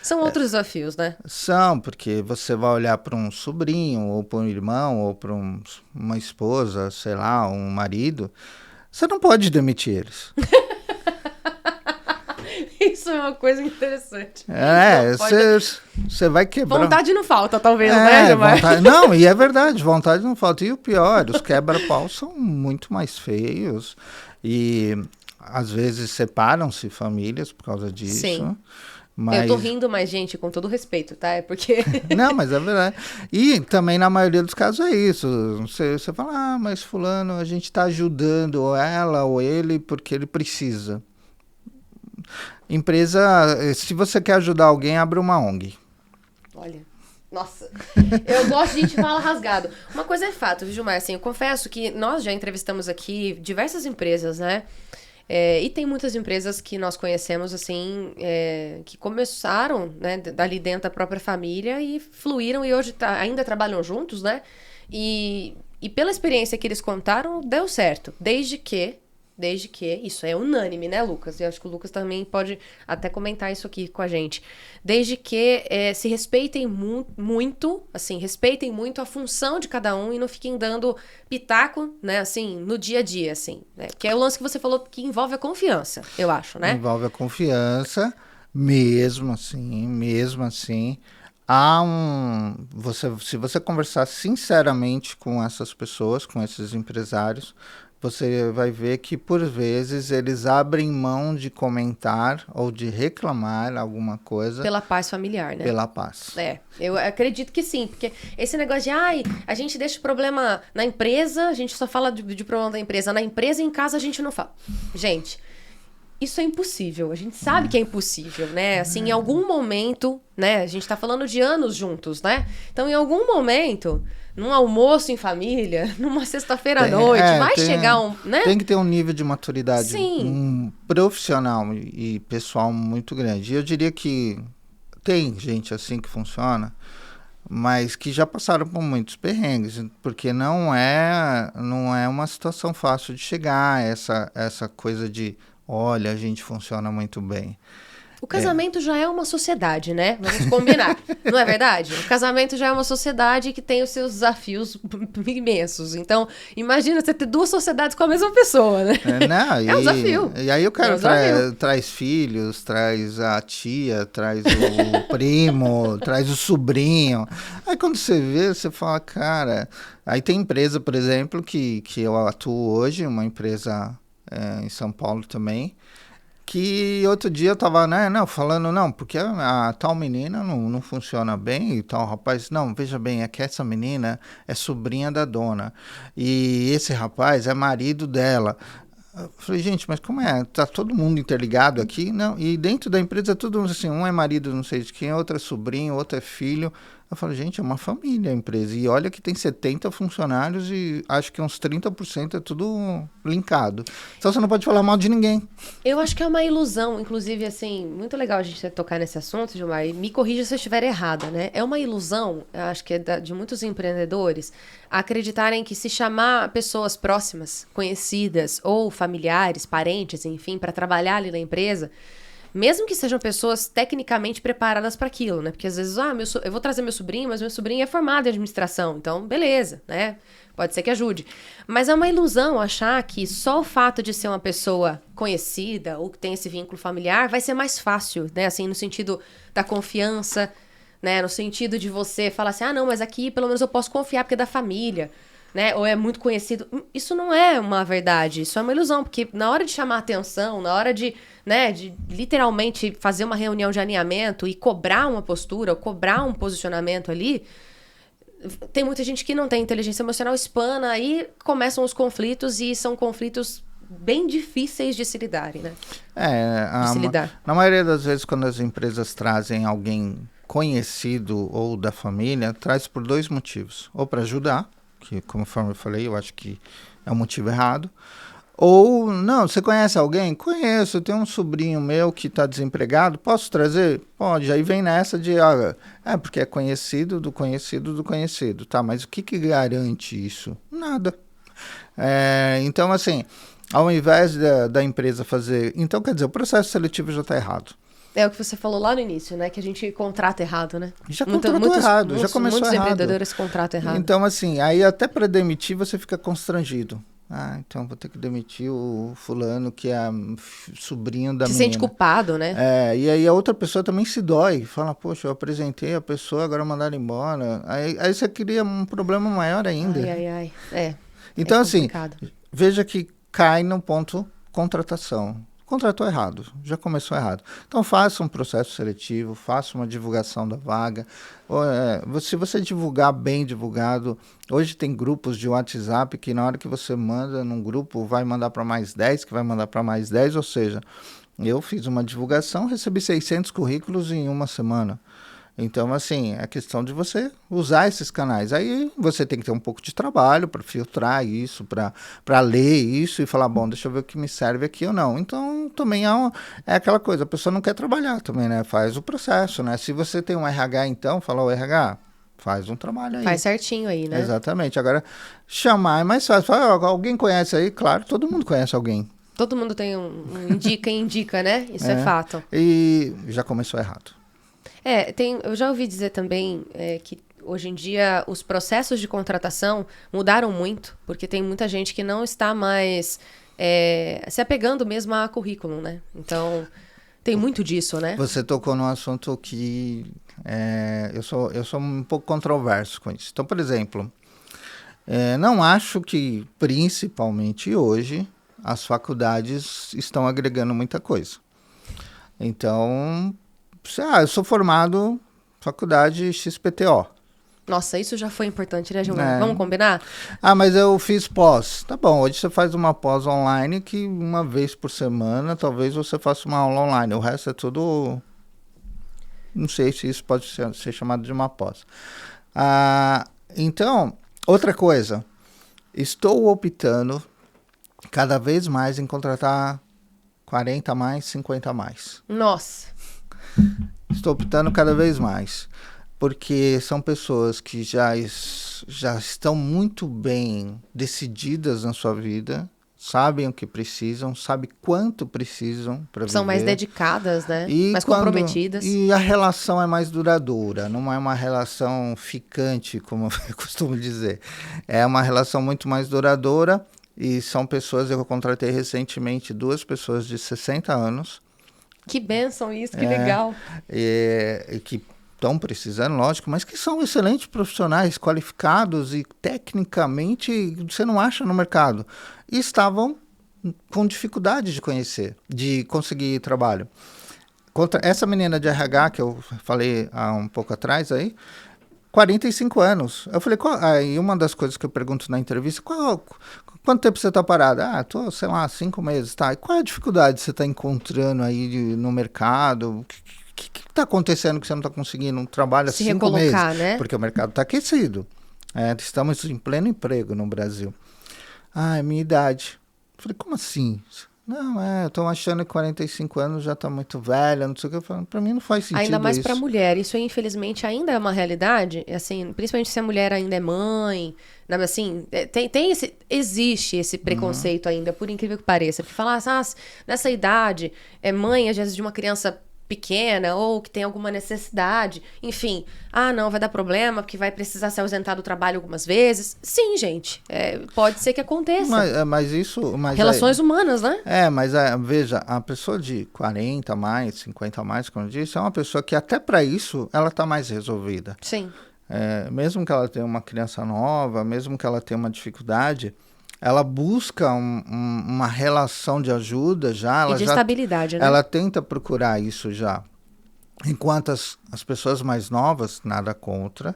São outros desafios, né? São, porque você vai olhar para um sobrinho, ou para um irmão, ou para uma esposa, sei lá, um marido. Você não pode demitir eles. Isso é uma coisa interessante. Você vai quebrar. Vontade não falta, talvez, né, Gilmar? Não, e é verdade, vontade não falta. E o pior, os quebra-pau são muito mais feios. E às vezes separam-se famílias por causa disso. Sim. Mas... Eu tô rindo, mas, gente, com todo respeito, tá? É porque... Não, mas é verdade. E também, na maioria dos casos, é isso. Você fala, mas fulano, a gente está ajudando ela ou ele porque ele precisa. Empresa, se você quer ajudar alguém, abre uma ONG. Olha, nossa, eu gosto de gente fala rasgado. Uma coisa é fato, viu, Gilmar? Assim, eu confesso que nós já entrevistamos aqui diversas empresas, né? E tem muitas empresas que nós conhecemos, assim, que começaram, né, dali dentro da própria família e fluíram e hoje ainda trabalham juntos, né? E pela experiência que eles contaram, deu certo. Desde que, isso é unânime, né, Lucas? Eu acho que o Lucas também pode até comentar isso aqui com a gente. Desde que se respeitem muito, assim, respeitem muito a função de cada um e não fiquem dando pitaco, né, assim, no dia a dia, assim, né? Que é o lance que você falou que envolve a confiança, eu acho, né? Envolve a confiança, mesmo assim. Se você conversar sinceramente com essas pessoas, com esses empresários, você vai ver que, por vezes, eles abrem mão de comentar ou de reclamar alguma coisa. Pela paz familiar, né? Pela paz. Eu acredito que sim, porque esse negócio de, a gente deixa o problema na empresa, a gente só fala de problema da empresa na empresa e em casa a gente não fala. Gente, isso é impossível, a gente sabe que é impossível, né? Assim, em algum momento, né? A gente tá falando de anos juntos, né? Então, em algum momento... Num almoço em família, numa sexta-feira à noite, chegar né? Tem que ter um nível de maturidade profissional e pessoal muito grande. E eu diria que tem gente assim que funciona, mas que já passaram por muitos perrengues, porque não é uma situação fácil de chegar a essa coisa de, olha, a gente funciona muito bem. O casamento já é uma sociedade, né? Vamos combinar. Não é verdade? O casamento já é uma sociedade que tem os seus desafios imensos. Então, imagina você ter duas sociedades com a mesma pessoa, né? É um desafio. E aí o cara traz filhos, traz a tia, traz o primo, traz o sobrinho. Aí quando você vê, você fala, cara... Aí tem empresa, por exemplo, que eu atuo hoje, uma empresa em São Paulo também, que outro dia eu tava, falando, porque a tal menina não funciona bem e tal rapaz, não, veja bem, é que essa menina é sobrinha da dona e esse rapaz é marido dela. Eu falei, gente, mas como é? Tá todo mundo interligado aqui? Não, e dentro da empresa tudo assim, um é marido não sei de quem, outro é sobrinho, outro é filho. Eu falo, gente, é uma família a empresa. E olha que tem 70 funcionários e acho que uns 30% é tudo linkado. Então você não pode falar mal de ninguém. Eu acho que é uma ilusão, inclusive, assim, muito legal a gente tocar nesse assunto, Gilmar, e me corrija se eu estiver errada, né? É uma ilusão, eu acho que é de muitos empreendedores, acreditarem que se chamar pessoas próximas, conhecidas ou familiares, parentes, enfim, para trabalhar ali na empresa... Mesmo que sejam pessoas tecnicamente preparadas para aquilo, né? Porque às vezes, eu vou trazer meu sobrinho, mas meu sobrinho é formado em administração, então beleza, né? Pode ser que ajude. Mas é uma ilusão achar que só o fato de ser uma pessoa conhecida ou que tem esse vínculo familiar vai ser mais fácil, né? Assim, no sentido da confiança, né? No sentido de você falar assim, não, mas aqui pelo menos eu posso confiar porque é da família. Né? Ou é muito conhecido. Isso não é uma verdade, isso é uma ilusão, porque na hora de chamar atenção, na hora de, né, de literalmente fazer uma reunião de alinhamento e cobrar uma postura, ou cobrar um posicionamento ali, tem muita gente que não tem inteligência emocional, espana, aí começam os conflitos e são conflitos bem difíceis de se lidarem, né? Na maioria das vezes quando as empresas trazem alguém conhecido ou da família, traz por dois motivos, ou para ajudar, que conforme eu falei, eu acho que é um motivo errado. Ou, não, você conhece alguém? Conheço, eu tenho um sobrinho meu que está desempregado, posso trazer? Pode, aí vem nessa de, porque é conhecido do conhecido do conhecido, tá, mas o que garante isso? Nada. Então, assim, ao invés da empresa fazer... Então, quer dizer, o processo seletivo já está errado. É o que você falou lá no início, né? Que a gente contrata errado, né? Já contratou errado, já começou errado. Muitos empreendedores contratam errado. Então, assim, aí até para demitir você fica constrangido. Então vou ter que demitir o fulano que é sobrinho da menina. Se sente culpado, né? E aí a outra pessoa também se dói. Fala, poxa, eu apresentei a pessoa, agora mandaram embora. Aí você cria um problema maior ainda. Então, assim, veja que cai no ponto contratação. contratou errado, já começou errado. Então faça um processo seletivo, faça uma divulgação da vaga. Se você divulgar bem divulgado, hoje tem grupos de WhatsApp que na hora que você manda num grupo, vai mandar para mais 10, que vai mandar para mais 10, ou seja, eu fiz uma divulgação, recebi 600 currículos em uma semana. Então, assim, é questão de você usar esses canais. Aí você tem que ter um pouco de trabalho para filtrar isso, para ler isso e falar, bom, deixa eu ver o que me serve aqui ou não. Então, também é aquela coisa, a pessoa não quer trabalhar também, né? Faz o processo, né? Se você tem um RH, então, fala, o RH, faz um trabalho aí. Faz certinho aí, né? Exatamente. Agora, chamar é mais fácil. Fala, alguém conhece aí? Claro, todo mundo conhece alguém. Todo mundo tem um indica, né? Isso é fato. E já começou errado. Eu já ouvi dizer também que hoje em dia os processos de contratação mudaram muito, porque tem muita gente que não está mais se apegando mesmo a currículo, né? Então, tem muito disso, né? Você tocou num assunto que eu sou um pouco controverso com isso. Então, por exemplo, não acho que, principalmente hoje, as faculdades estão agregando muita coisa. Então, eu sou formado faculdade XPTO. Nossa, isso já foi importante, né, Gilmar? Vamos combinar? Mas eu fiz pós. Tá bom, hoje você faz uma pós online que uma vez por semana, talvez você faça uma aula online. O resto é tudo... Não sei se isso pode ser chamado de uma pós. Então, outra coisa. Estou optando cada vez mais em contratar 40 a mais, 50 a mais. Nossa. Estou optando cada vez mais, porque são pessoas que já estão muito bem decididas na sua vida, sabem o que precisam, sabem quanto precisam para viver. São mais dedicadas, né? Mais comprometidas. E a relação é mais duradoura, não é uma relação ficante, como eu costumo dizer. É uma relação muito mais duradoura e são pessoas, eu contratei recentemente 2 pessoas de 60 anos. Que bênção isso, que legal. Que estão precisando, lógico, mas que são excelentes profissionais, qualificados e tecnicamente você não acha no mercado. E estavam com dificuldade de conseguir trabalho. Essa menina de RH que eu falei há um pouco atrás aí, 45 anos. Eu falei, aí uma das coisas que eu pergunto na entrevista, quanto tempo você está parada? Tô, sei lá, 5 meses, tá. E qual é a dificuldade que você está encontrando aí no mercado? O que está acontecendo que você não está conseguindo um trabalho há 5 meses? Né? Porque o mercado está aquecido. Estamos em pleno emprego no Brasil. É minha idade. Eu falei, como assim? Não, eu tô achando que 45 anos já tá muito velha, não sei o que. Pra mim não faz sentido. Ainda mais pra mulher. Isso aí, infelizmente, ainda é uma realidade. Assim, principalmente se a mulher ainda é mãe. Assim, existe esse preconceito ainda, por incrível que pareça. Porque falar, nessa idade, é mãe, às vezes, de uma criança pequena ou que tem alguma necessidade, enfim, não, vai dar problema porque vai precisar se ausentar do trabalho algumas vezes. Sim, gente, pode ser que aconteça. Mas isso... Relações humanas, né? Mas veja, a pessoa de 40 a mais, 50 a mais, como eu disse, é uma pessoa que até para isso ela está mais resolvida. Sim. Mesmo que ela tenha uma criança nova, mesmo que ela tenha uma dificuldade, ela busca uma relação de ajuda já. E de estabilidade, né? Ela tenta procurar isso já. Enquanto as pessoas mais novas, nada contra,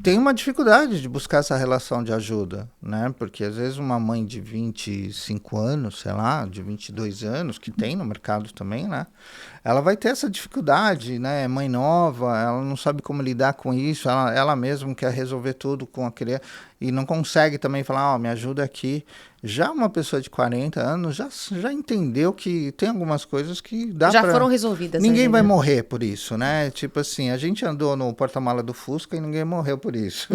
tem uma dificuldade de buscar essa relação de ajuda, né? Porque às vezes uma mãe de 25 anos, sei lá, de 22 anos, que tem no mercado também, né? Ela vai ter essa dificuldade, né? Mãe nova, ela não sabe como lidar com isso, ela mesma quer resolver tudo com a criança e não consegue também falar, me ajuda aqui. Já uma pessoa de 40 anos já entendeu que tem algumas coisas que dá já foram resolvidas. Ninguém vai morrer por isso, né? Tipo assim, a gente andou no porta-mala do Fusca e ninguém morreu por isso.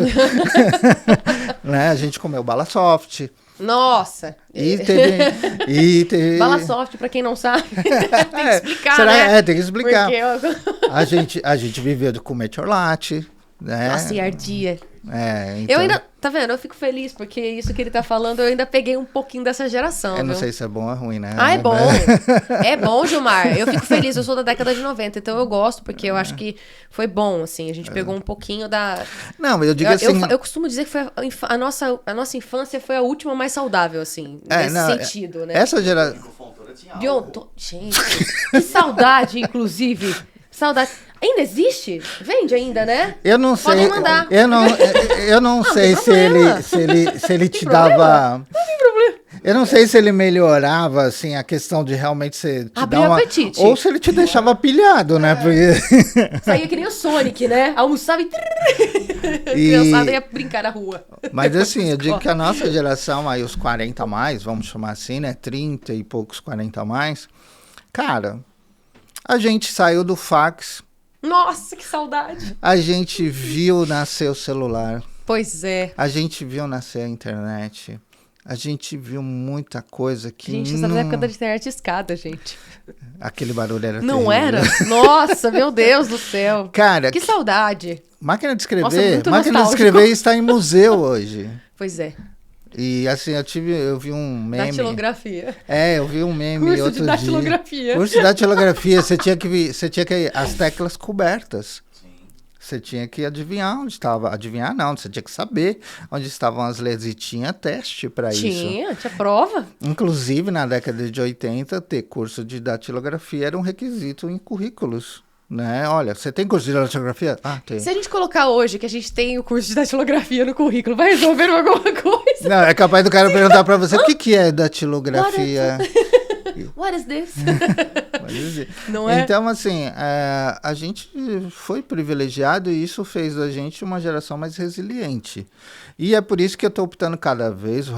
Né? A gente comeu bala soft. Nossa! E teve... Bala soft, pra quem não sabe, tem que explicar, né? Tem que explicar. Porque a gente viveu com metiolate, né? Nossa, e ardia. Então... Eu ainda, tá vendo? Eu fico feliz, porque isso que ele tá falando, eu ainda peguei um pouquinho dessa geração, Eu não sei se é bom ou ruim, né? É bom. É bom, Gilmar. Eu fico feliz, eu sou da década de 90, então eu gosto, porque eu acho que foi bom, assim, a gente pegou um pouquinho da... Não, eu digo assim... Eu costumo dizer que foi a nossa infância foi a última mais saudável, assim, nesse sentido, né? Essa geração... Gente, que saudade, inclusive. Saudade. Ainda existe? Vende ainda, né? Eu não sei. Podem mandar. Eu não sei se ele te dava. Não tem problema. Eu não sei se ele melhorava, assim, a questão de realmente você te Abrir dar o apetite. Ou se ele te deixava pilhado, né? Porque... Saía que nem o Sonic, né? Almoçava e... A criançada ia brincar na rua. Mas assim, eu digo que a nossa geração, aí os 40 a mais, vamos chamar assim, né? 30 e poucos 40 a mais. Cara, a gente saiu do fax. Nossa, que saudade. A gente viu nascer o celular. Pois é. A gente viu nascer a internet. A gente viu muita coisa que Gente, essa época da internet escada, gente. Aquele barulho era Não terrível. era? Nossa, meu Deus do céu. Cara, que saudade. Máquina de escrever, Nossa, muito máquina de nostálgico. escrever está em museu hoje. Pois é. E assim, eu vi um meme. Datilografia. Eu vi um meme Curso outro de datilografia. dia. Curso de datilografia. Você tinha que as teclas cobertas. Você tinha que adivinhar onde estava. Adivinhar não, você tinha que saber onde estavam as letras. E tinha teste para isso. Tinha prova. Inclusive, na década de 80, ter curso de datilografia era um requisito em currículos. Né? Olha, você tem curso de datilografia? Ah, tem. Se a gente colocar hoje que a gente tem o curso de datilografia no currículo, vai resolver alguma coisa? Não, é capaz do cara perguntar para você, o que é datilografia? What is this? Não é? Então, assim, a gente foi privilegiado e isso fez da gente uma geração mais resiliente. E é por isso que eu estou optando cada vez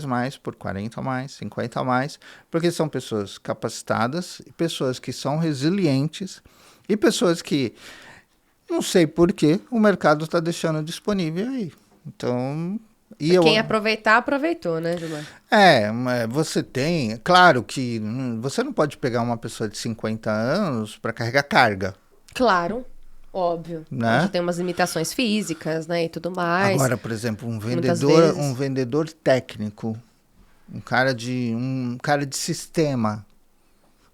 mais por 40 a mais, 50 a mais, porque são pessoas capacitadas, pessoas que são resilientes e pessoas que, não sei por que, o mercado está deixando disponível aí. Então... Quem aproveitar, aproveitou, né, Gilmar? Você tem... Claro que você não pode pegar uma pessoa de 50 anos para carregar carga. Claro, óbvio. Né? Já tem umas limitações físicas, né, e tudo mais. Agora, por exemplo, um vendedor técnico, um cara de sistema.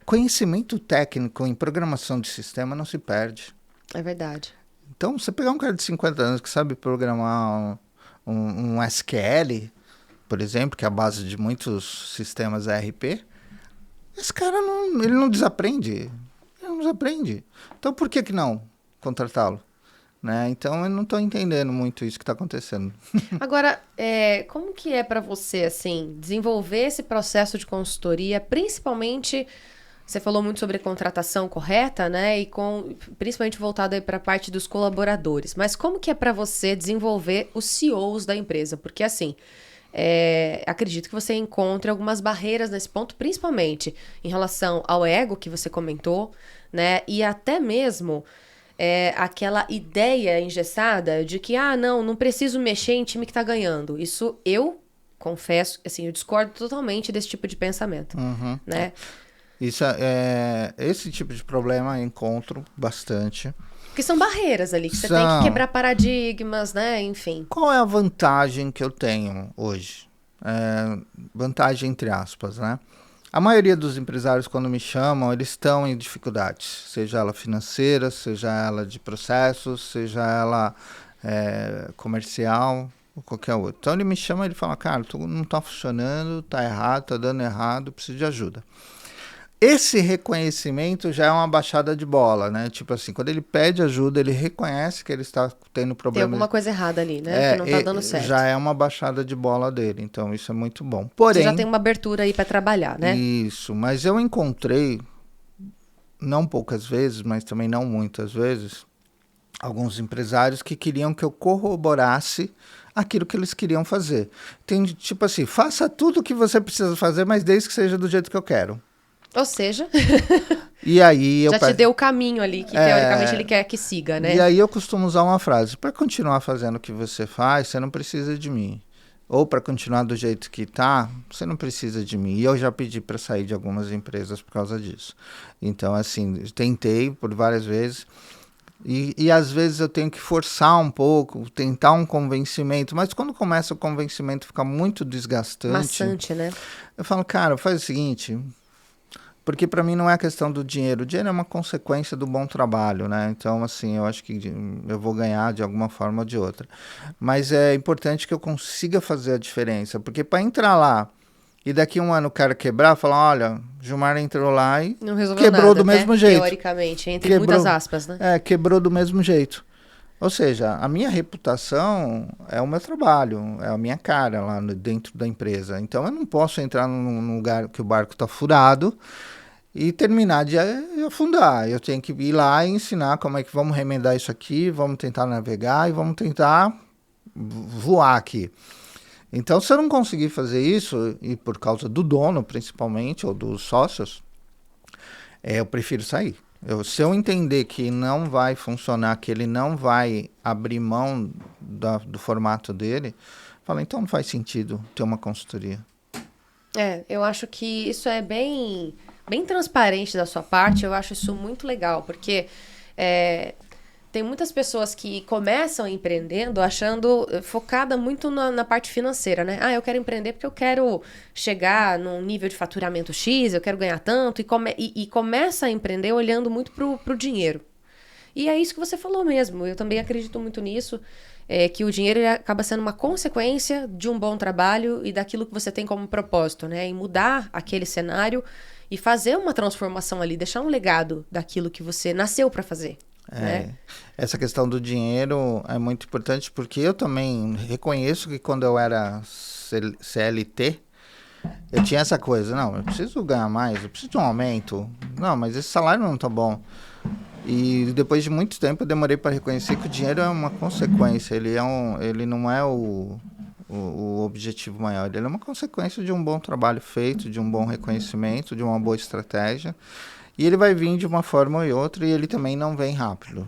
Conhecimento técnico em programação de sistema não se perde. É verdade. Então, você pegar um cara de 50 anos que sabe programar... Um SQL, por exemplo, que é a base de muitos sistemas ERP, esse cara ele não desaprende. Ele não desaprende. Então, por que não contratá-lo? Né? Então, eu não estou entendendo muito isso que está acontecendo. Agora, como que é para você, assim, desenvolver esse processo de consultoria, principalmente... Você falou muito sobre contratação correta, né? E principalmente voltado para a parte dos colaboradores. Mas como que é para você desenvolver os CEOs da empresa? Porque, assim, acredito que você encontre algumas barreiras nesse ponto, principalmente em relação ao ego que você comentou, né? E até mesmo aquela ideia engessada de que, não preciso mexer em time que está ganhando. Isso eu confesso, assim, eu discordo totalmente desse tipo de pensamento, né? Esse tipo de problema eu encontro bastante. Porque são barreiras ali, que você tem que quebrar paradigmas, né? Enfim. Qual é a vantagem que eu tenho hoje? Vantagem entre aspas, né? A maioria dos empresários, quando me chamam, eles estão em dificuldades. Seja ela financeira, seja ela de processos, seja ela comercial, ou qualquer outro. Então ele me chama e ele fala, cara, não está funcionando, está errado, está dando errado, preciso de ajuda. Esse reconhecimento já é uma baixada de bola, né? Tipo assim, quando ele pede ajuda, ele reconhece que ele está tendo problema. Tem alguma coisa errada ali, né? Que não está dando certo. Já é uma baixada de bola dele, então isso é muito bom. Porém, você já tem uma abertura aí para trabalhar, né? Isso, mas eu encontrei, não poucas vezes, mas também não muitas vezes, alguns empresários que queriam que eu corroborasse aquilo que eles queriam fazer. Tem tipo assim, faça tudo o que você precisa fazer, mas desde que seja do jeito que eu quero. Ou seja, e aí já te deu o caminho ali que teoricamente ele quer que siga, né? E aí eu costumo usar uma frase, para continuar fazendo o que você faz, você não precisa de mim. Ou para continuar do jeito que tá, você não precisa de mim. E eu já pedi para sair de algumas empresas por causa disso. Então, assim, tentei por várias vezes. E às vezes eu tenho que forçar um pouco, tentar um convencimento. Mas quando começa o convencimento fica muito desgastante. Maçante, né? Eu falo, cara, faz o seguinte... Porque para mim não é a questão do dinheiro. O dinheiro é uma consequência do bom trabalho, né? Então, assim, eu acho que eu vou ganhar de alguma forma ou de outra. Mas é importante que eu consiga fazer a diferença. Porque para entrar lá e daqui um ano o cara quebrar, falar, olha, Gilmar entrou lá e não resolveu quebrou nada, do mesmo jeito. Teoricamente, entre muitas aspas, né? Quebrou do mesmo jeito. Ou seja, a minha reputação é o meu trabalho, é a minha cara lá dentro da empresa. Então eu não posso entrar num lugar que o barco está furado e terminar de afundar. Eu tenho que ir lá e ensinar como é que vamos remendar isso aqui, vamos tentar navegar e vamos tentar voar aqui. Então, se eu não conseguir fazer isso, e por causa do dono principalmente, ou dos sócios, eu prefiro sair. Se eu entender que não vai funcionar, que ele não vai abrir mão do formato dele, falo, então não faz sentido ter uma consultoria. Eu acho que isso é bem transparente da sua parte, eu acho isso muito legal, porque tem muitas pessoas que começam empreendendo focada muito na parte financeira, né? Eu quero empreender porque eu quero chegar num nível de faturamento X, eu quero ganhar tanto, e começa a empreender olhando muito pro dinheiro. E é isso que você falou mesmo, eu também acredito muito nisso, que o dinheiro ele acaba sendo uma consequência de um bom trabalho e daquilo que você tem como propósito, né? Em mudar aquele cenário e fazer uma transformação ali, deixar um legado daquilo que você nasceu para fazer. Né? Essa questão do dinheiro é muito importante porque eu também reconheço que quando eu era CLT, eu tinha essa coisa, não, eu preciso ganhar mais, eu preciso de um aumento, não, mas esse salário não tá bom. E depois de muito tempo eu demorei para reconhecer que o dinheiro é uma consequência, ele não é o objetivo maior, ele é uma consequência de um bom trabalho feito, de um bom reconhecimento, de uma boa estratégia. E ele vai vir de uma forma ou outra e ele também não vem rápido.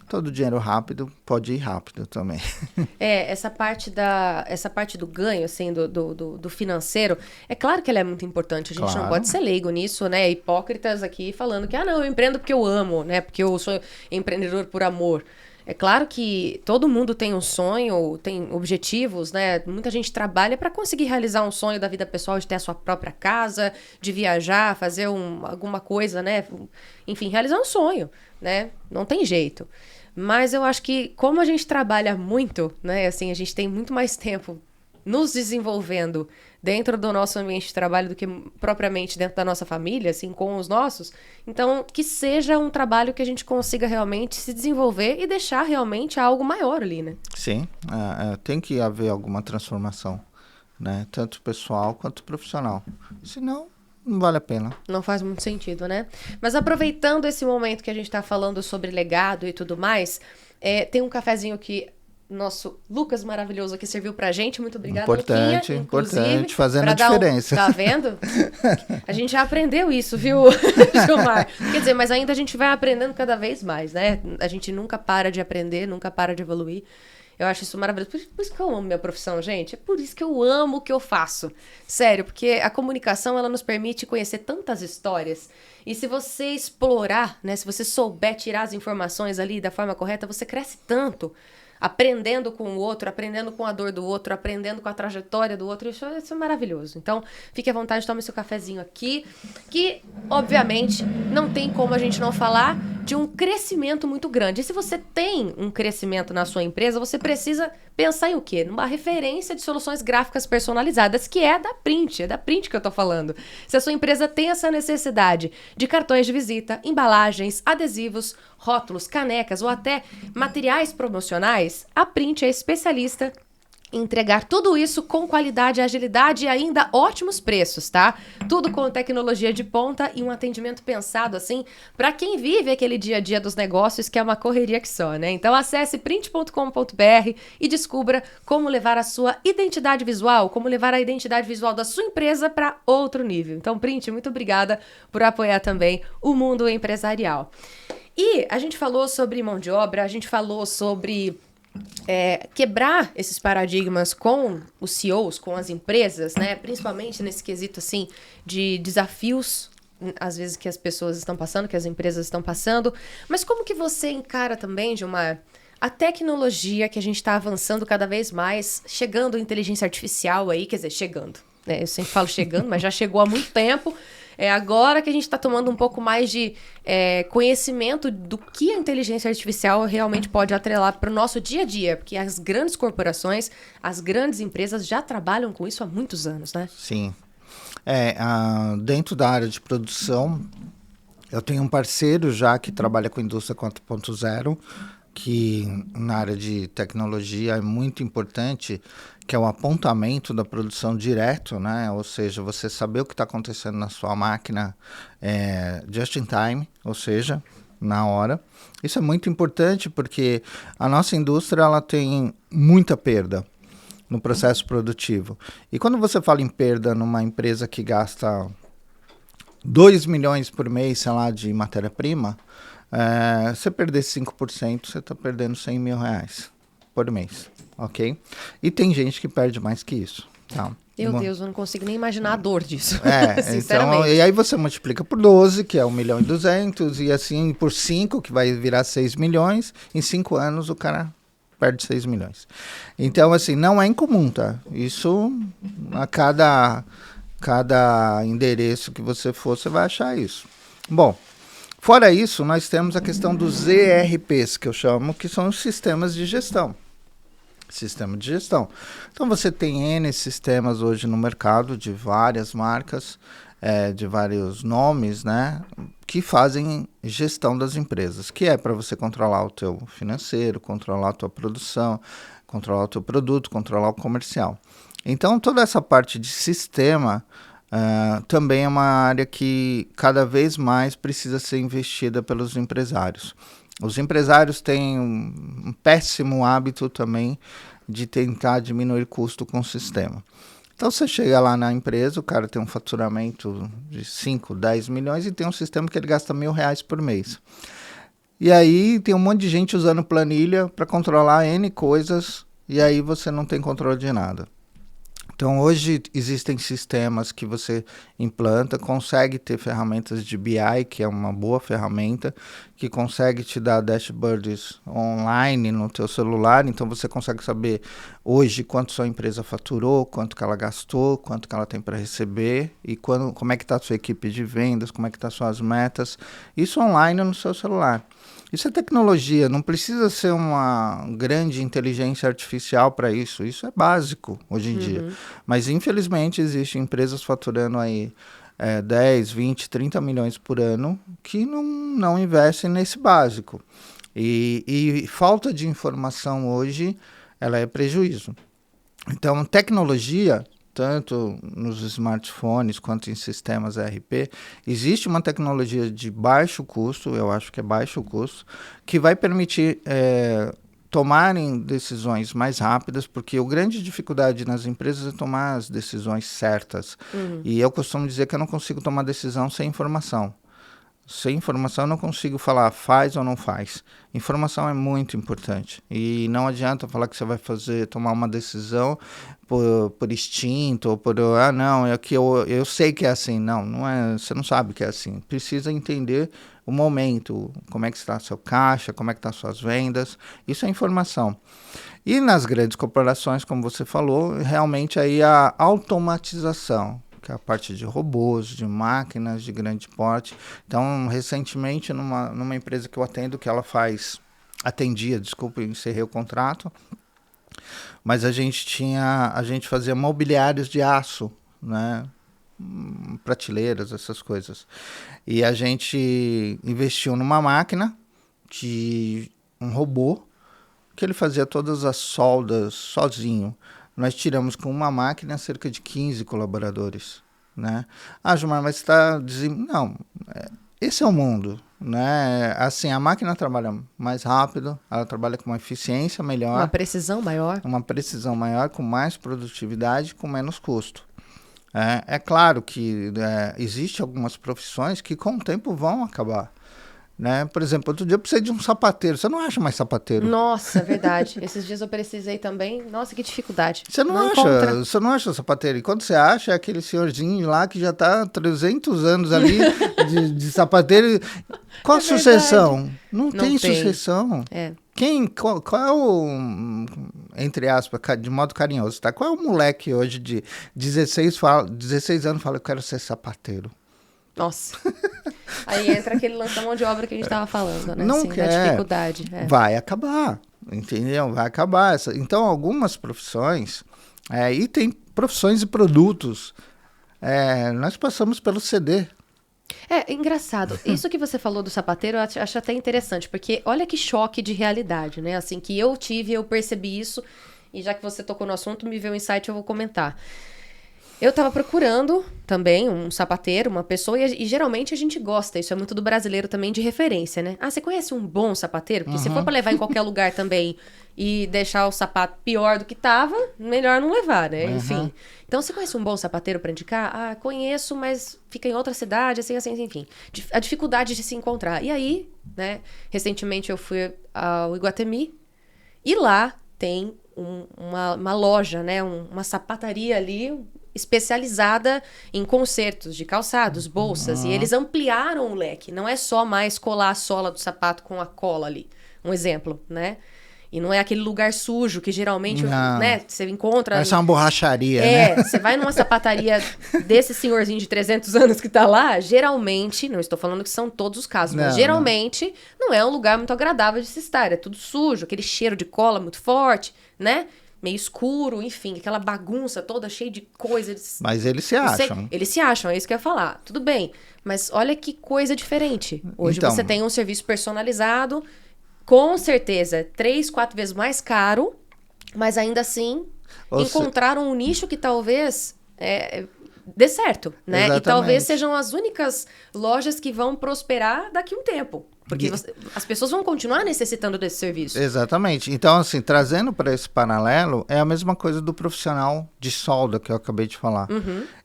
Todo dinheiro rápido pode ir rápido também. Essa parte do ganho, assim, do financeiro, é claro que ela é muito importante. A gente não pode ser leigo nisso, né? Hipócritas aqui falando que, não, eu empreendo porque eu amo, né? Porque eu sou empreendedor por amor. É claro que todo mundo tem um sonho, tem objetivos, né? Muita gente trabalha para conseguir realizar um sonho da vida pessoal, de ter a sua própria casa, de viajar, fazer alguma coisa, né? Enfim, realizar um sonho, né? Não tem jeito. Mas eu acho que como a gente trabalha muito, né? Assim, a gente tem muito mais tempo nos desenvolvendo dentro do nosso ambiente de trabalho do que propriamente dentro da nossa família, assim, com os nossos. Então, que seja um trabalho que a gente consiga realmente se desenvolver e deixar realmente algo maior ali, né? Sim, tem que haver alguma transformação, né? Tanto pessoal quanto profissional. Senão, não vale a pena. Não faz muito sentido, né? Mas aproveitando esse momento que a gente tá falando sobre legado e tudo mais, tem um cafezinho que nosso Lucas maravilhoso aqui serviu pra gente. Muito obrigada, Importante, Luquinha, importante, fazendo a diferença. Tá vendo? A gente já aprendeu isso, viu, Gilmar? Quer dizer, mas ainda a gente vai aprendendo cada vez mais, né? A gente nunca para de aprender, nunca para de evoluir. Eu acho isso maravilhoso. Por isso que eu amo minha profissão, gente. É por isso que eu amo o que eu faço. Sério, porque a comunicação, ela nos permite conhecer tantas histórias. E se você explorar, né? Se você souber tirar as informações ali da forma correta, você cresce tanto. Aprendendo com o outro, aprendendo com a dor do outro, aprendendo com a trajetória do outro. Isso é maravilhoso. Então, fique à vontade, tome seu cafezinho aqui, que, obviamente, não tem como a gente não falar de um crescimento muito grande. E se você tem um crescimento na sua empresa, você precisa pensar em o quê? Numa referência de soluções gráficas personalizadas, que é da Print que eu tô falando. Se a sua empresa tem essa necessidade de cartões de visita, embalagens, adesivos, rótulos, canecas ou até materiais promocionais, a Print é especialista em entregar tudo isso com qualidade, agilidade e ainda ótimos preços, tá? Tudo com tecnologia de ponta e um atendimento pensado, assim, para quem vive aquele dia a dia dos negócios, que é uma correria que só, né? Então acesse print.com.br e descubra como levar a sua identidade visual, como levar a identidade visual da sua empresa para outro nível. Então, Print, muito obrigada por apoiar também o mundo empresarial. E a gente falou sobre mão de obra, a gente falou sobre quebrar esses paradigmas com os CEOs, com as empresas, né? Principalmente nesse quesito, assim, de desafios, às vezes, que as pessoas estão passando, que as empresas estão passando. Mas como que você encara também, Gilmar, a tecnologia que a gente está avançando cada vez mais, chegando a inteligência artificial aí, quer dizer, chegando, né? Eu sempre falo chegando, mas já chegou há muito tempo. É agora que a gente está tomando um pouco mais de conhecimento do que a inteligência artificial realmente pode atrelar para o nosso dia a dia, porque as grandes corporações, as grandes empresas já trabalham com isso há muitos anos, né? Sim. Dentro da área de produção, eu tenho um parceiro já que trabalha com indústria 4.0, que na área de tecnologia é muito importante, que é o apontamento da produção direto, né? Ou seja, você saber o que está acontecendo na sua máquina just in time, ou seja, na hora. Isso é muito importante porque a nossa indústria ela tem muita perda no processo produtivo. E quando você fala em perda numa empresa que gasta 2 milhões por mês, sei lá, de matéria-prima, você perder 5%, você está perdendo 100 mil reais por mês, ok? E tem gente que perde mais que isso, tá? Meu Deus, eu não consigo nem imaginar a dor disso, sinceramente. Então, e aí você multiplica por 12, que é 1.200.000, e assim por 5, que vai virar 6 milhões, em 5 anos o cara perde 6 milhões. Então, assim, não é incomum, tá? Isso, a cada endereço que você for, você vai achar isso. Bom, fora isso, nós temos a questão dos ERPs, que eu chamo, que são os sistemas de gestão. Sistema de gestão. Então, você tem N sistemas hoje no mercado, de várias marcas, de vários nomes, né, que fazem gestão das empresas, que é para você controlar o teu financeiro, controlar a tua produção, controlar o teu produto, controlar o comercial. Então, toda essa parte de sistema também é uma área que cada vez mais precisa ser investida pelos empresários. Os empresários têm um péssimo hábito também de tentar diminuir custo com o sistema. Então, você chega lá na empresa, o cara tem um faturamento de 5, 10 milhões e tem um sistema que ele gasta R$1.000 por mês. E aí tem um monte de gente usando planilha para controlar N coisas e aí você não tem controle de nada. Então, hoje existem sistemas que você implanta, consegue ter ferramentas de BI, que é uma boa ferramenta, que consegue te dar dashboards online no teu celular. Então, você consegue saber hoje quanto sua empresa faturou, quanto que ela gastou, quanto que ela tem para receber e como é que está a sua equipe de vendas, como é que estão suas metas. Isso online no seu celular. Isso é tecnologia, não precisa ser uma grande inteligência artificial para isso. Isso é básico hoje em dia. Mas, infelizmente, existem empresas faturando aí 10, 20, 30 milhões por ano que não investem nesse básico. E falta de informação hoje, ela é prejuízo. Então, tecnologia, tanto nos smartphones quanto em sistemas ERP, existe uma tecnologia de baixo custo, eu acho que é baixo custo, que vai permitir tomarem decisões mais rápidas, porque a grande dificuldade nas empresas é tomar as decisões certas. E eu costumo dizer que eu não consigo tomar decisão sem informação. Sem informação eu não consigo falar faz ou não faz. Informação é muito importante. E não adianta falar que você vai tomar uma decisão por instinto, ou não, é que eu sei que é assim. Não é, você não sabe que é assim. Precisa entender o momento, como é que está seu caixa, como é que estão suas vendas. Isso é informação. E nas grandes corporações, como você falou, realmente aí a automatização, que é a parte de robôs, de máquinas de grande porte. Então, recentemente, numa empresa que eu atendo, que ela encerrei o contrato, mas a gente fazia mobiliários de aço, né? Prateleiras, essas coisas. E a gente investiu numa máquina, um robô, que ele fazia todas as soldas sozinho. Nós tiramos com uma máquina cerca de 15 colaboradores, né? Gilmar, mas você está dizendo... Não, esse é o mundo, né? Assim, a máquina trabalha mais rápido, ela trabalha com uma eficiência melhor. Uma precisão maior. Uma precisão maior, com mais produtividade, com menos custo. É claro que existem algumas profissões que com o tempo vão acabar. Né? Por exemplo, outro dia eu precisei de um sapateiro. Você não acha mais sapateiro? Nossa, é verdade. Esses dias eu precisei também. Nossa, que dificuldade. Você não acha sapateiro. E quando você acha, é aquele senhorzinho lá que já está há 300 anos ali de sapateiro. Qual a sucessão? Não tem sucessão. Qual é o, entre aspas, de modo carinhoso, tá? Qual é o moleque hoje de 16 anos fala, eu quero ser sapateiro? Nossa. Aí entra aquele lance da mão de obra que a gente estava falando, né? Não assim, quer. Da dificuldade. Vai acabar, entendeu? Vai acabar. Então, algumas profissões, e tem profissões e produtos Nós passamos pelo CD. É engraçado. Isso que você falou do sapateiro, eu acho até interessante, porque olha que choque de realidade, né? Assim, que eu tive, eu percebi isso, e já que você tocou no assunto, me veio um insight, eu vou comentar. Eu tava procurando também um sapateiro, uma pessoa, e geralmente a gente gosta, isso é muito do brasileiro também, de referência, né? Ah, você conhece um bom sapateiro? Porque se for pra levar em qualquer lugar também e deixar o sapato pior do que tava, melhor não levar, né? Enfim. Então, você conhece um bom sapateiro pra indicar? Ah, conheço, mas fica em outra cidade, assim, enfim. A dificuldade de se encontrar. E aí, né, recentemente eu fui ao Iguatemi, e lá tem uma loja, né, uma sapataria ali especializada em consertos de calçados, bolsas, e eles ampliaram o leque. Não é só mais colar a sola do sapato com a cola ali. Um exemplo, né? E não é aquele lugar sujo que geralmente, né, você encontra... Parece uma borracharia, né? Você vai numa sapataria desse senhorzinho de 300 anos que tá lá, geralmente, não estou falando que são todos os casos, mas geralmente não é um lugar muito agradável de se estar. É tudo sujo, aquele cheiro de cola muito forte, né? Meio escuro, enfim, aquela bagunça toda cheia de coisas. Mas eles se acham. Eles se acham, é isso que eu ia falar. Tudo bem, mas olha que coisa diferente. Hoje Então, você tem um serviço personalizado, com certeza 3, 4 vezes mais caro, mas ainda assim encontraram um nicho que talvez dê certo, né? Exatamente. E talvez sejam as únicas lojas que vão prosperar daqui a um tempo. Porque as pessoas vão continuar necessitando desse serviço. Exatamente. Então, assim, trazendo para esse paralelo, é a mesma coisa do profissional de solda que eu acabei de falar.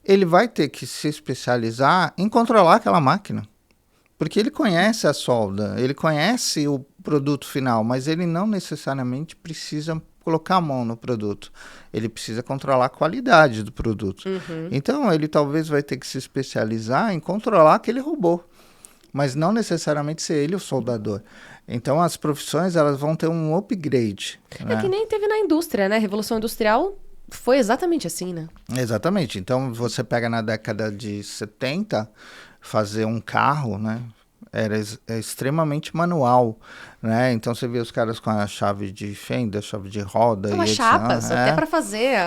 Ele vai ter que se especializar em controlar aquela máquina. Porque ele conhece a solda, ele conhece o produto final, mas ele não necessariamente precisa colocar a mão no produto. Ele precisa controlar a qualidade do produto. Então, ele talvez vai ter que se especializar em controlar aquele robô, mas não necessariamente ser ele o soldador. Então, as profissões elas vão ter um upgrade. É que nem teve na indústria, né? Revolução Industrial foi exatamente assim, né? Exatamente. Então, você pega na década de 70, fazer um carro, né? Era extremamente manual, né? Então você vê os caras com a chave de fenda, chave de roda. As chapas, até para fazer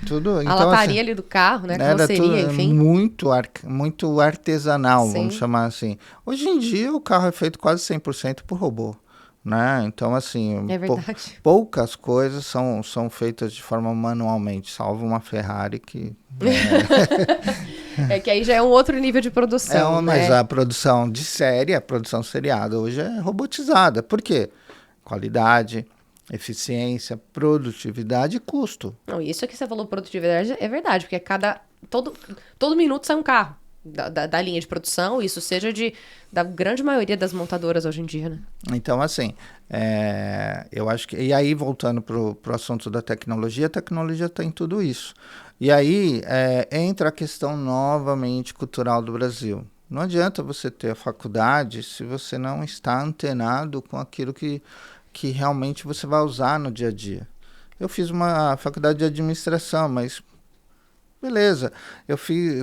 tudo. Então, a lataria ali do carro, né? A carroceria, enfim. Muito artesanal, Sim. Vamos chamar assim. Hoje em dia o carro é feito quase 100% por robô. Né? Então, assim, poucas coisas são feitas de forma manualmente, salvo uma Ferrari que... É que aí já é um outro nível de produção, mas a produção de série, a produção seriada hoje é robotizada. Por quê? Qualidade, eficiência, produtividade e custo. Não, isso que você falou, produtividade, é verdade, porque todo minuto sai um carro da linha de produção, isso seja da grande maioria das montadoras hoje em dia, né? Então, assim, eu acho que... E aí, voltando pro assunto da tecnologia, a tecnologia tem tudo isso. E aí, entra a questão novamente cultural do Brasil. Não adianta você ter a faculdade se você não está antenado com aquilo que realmente você vai usar no dia a dia. Eu fiz uma faculdade de administração, mas... Beleza,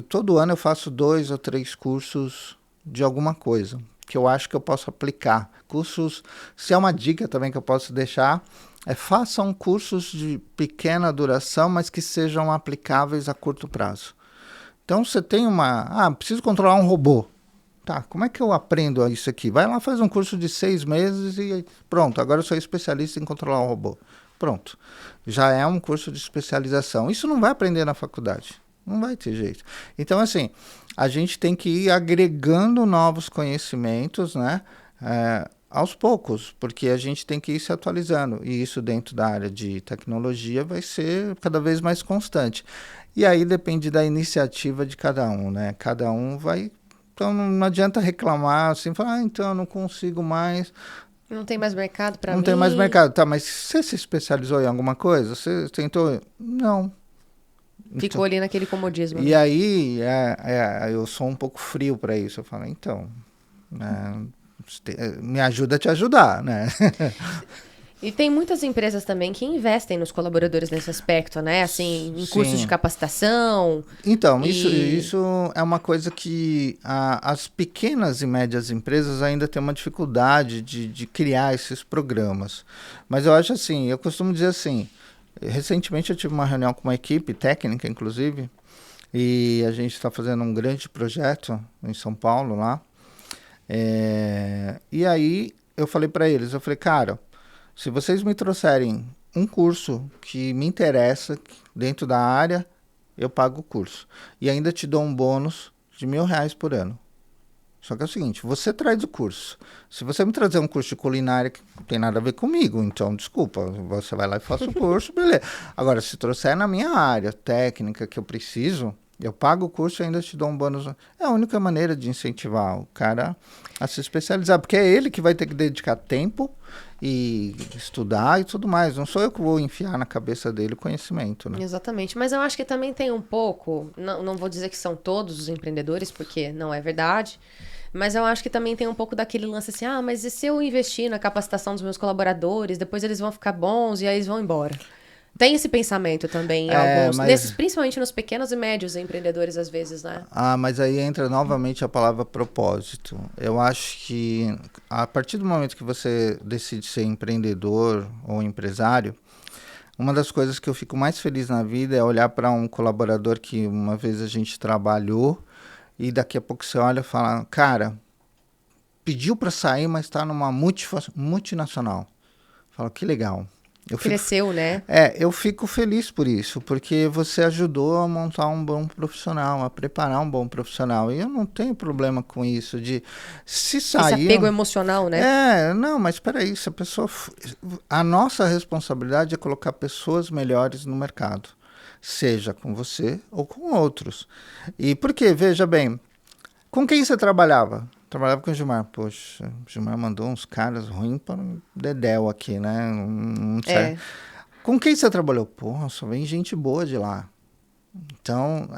todo ano eu faço 2 ou 3 cursos de alguma coisa, que eu acho que eu posso aplicar. Cursos, se é uma dica também que eu posso deixar, façam cursos de pequena duração, mas que sejam aplicáveis a curto prazo. Então você tem preciso controlar um robô. Tá, como é que eu aprendo isso aqui? Vai lá, faz um curso de 6 meses e pronto, agora eu sou especialista em controlar um robô. Pronto, já é um curso de especialização. Isso não vai aprender na faculdade, não vai ter jeito. Então, assim, a gente tem que ir agregando novos conhecimentos, né, aos poucos, porque a gente tem que ir se atualizando. E isso dentro da área de tecnologia vai ser cada vez mais constante. E aí depende da iniciativa de cada um, né? Cada um vai... Então, não adianta reclamar, assim, falar, então, eu não consigo mais... Não tem mais mercado para mim. Não tem mais mercado. Tá, mas você se especializou em alguma coisa? Você tentou? Não. Ficou ali naquele comodismo. E aí, eu sou um pouco frio para isso. Eu falo, então, me ajuda a te ajudar, né? E tem muitas empresas também que investem nos colaboradores nesse aspecto, né? Assim, em cursos de capacitação. Então, isso é uma coisa que as pequenas e médias empresas ainda têm uma dificuldade de criar esses programas. Mas eu acho assim, eu costumo dizer assim, recentemente eu tive uma reunião com uma equipe técnica, inclusive, E a gente está fazendo um grande projeto em São Paulo, lá. E aí eu falei para eles, eu falei, cara, se vocês me trouxerem um curso que me interessa dentro da área, eu pago o curso. E ainda te dou um bônus de R$ 1.000 por ano. Só que é o seguinte, você traz o curso. Se você me trazer um curso de culinária que não tem nada a ver comigo, então, desculpa, você vai lá e faz o curso, beleza. Agora, se trouxer na minha área técnica que eu preciso, eu pago o curso e ainda te dou um bônus. É a única maneira de incentivar o cara a se especializar, porque é ele que vai ter que dedicar tempo e estudar e tudo mais. Não sou eu que vou enfiar na cabeça dele o conhecimento, né? Exatamente, mas eu acho que também tem um pouco, não vou dizer que são todos os empreendedores, porque não é verdade, mas eu acho que também tem um pouco daquele lance assim, mas e se eu investir na capacitação dos meus colaboradores, depois eles vão ficar bons e aí eles vão embora? Tem esse pensamento também em alguns, principalmente nos pequenos e médios empreendedores às vezes, né? Mas aí entra novamente a palavra propósito. Eu acho que a partir do momento que você decide ser empreendedor ou empresário, uma das coisas que eu fico mais feliz na vida é olhar para um colaborador que uma vez a gente trabalhou e daqui a pouco você olha e fala, cara, pediu para sair, mas está numa multinacional. Fala, que legal. Cresceu, né? Eu fico feliz por isso, porque você ajudou a montar um bom profissional, a preparar um bom profissional. E eu não tenho problema com isso de se sair... Esse apego emocional, né? Não, mas espera aí, se a pessoa... A nossa responsabilidade é colocar pessoas melhores no mercado, seja com você ou com outros. E por quê? Veja bem, com quem você trabalhava? Trabalhava com o Gilmar. Poxa, o Gilmar mandou uns caras ruins para o Dedéu aqui, né? Não sei. Com quem você trabalhou? Porra, só vem gente boa de lá. Então,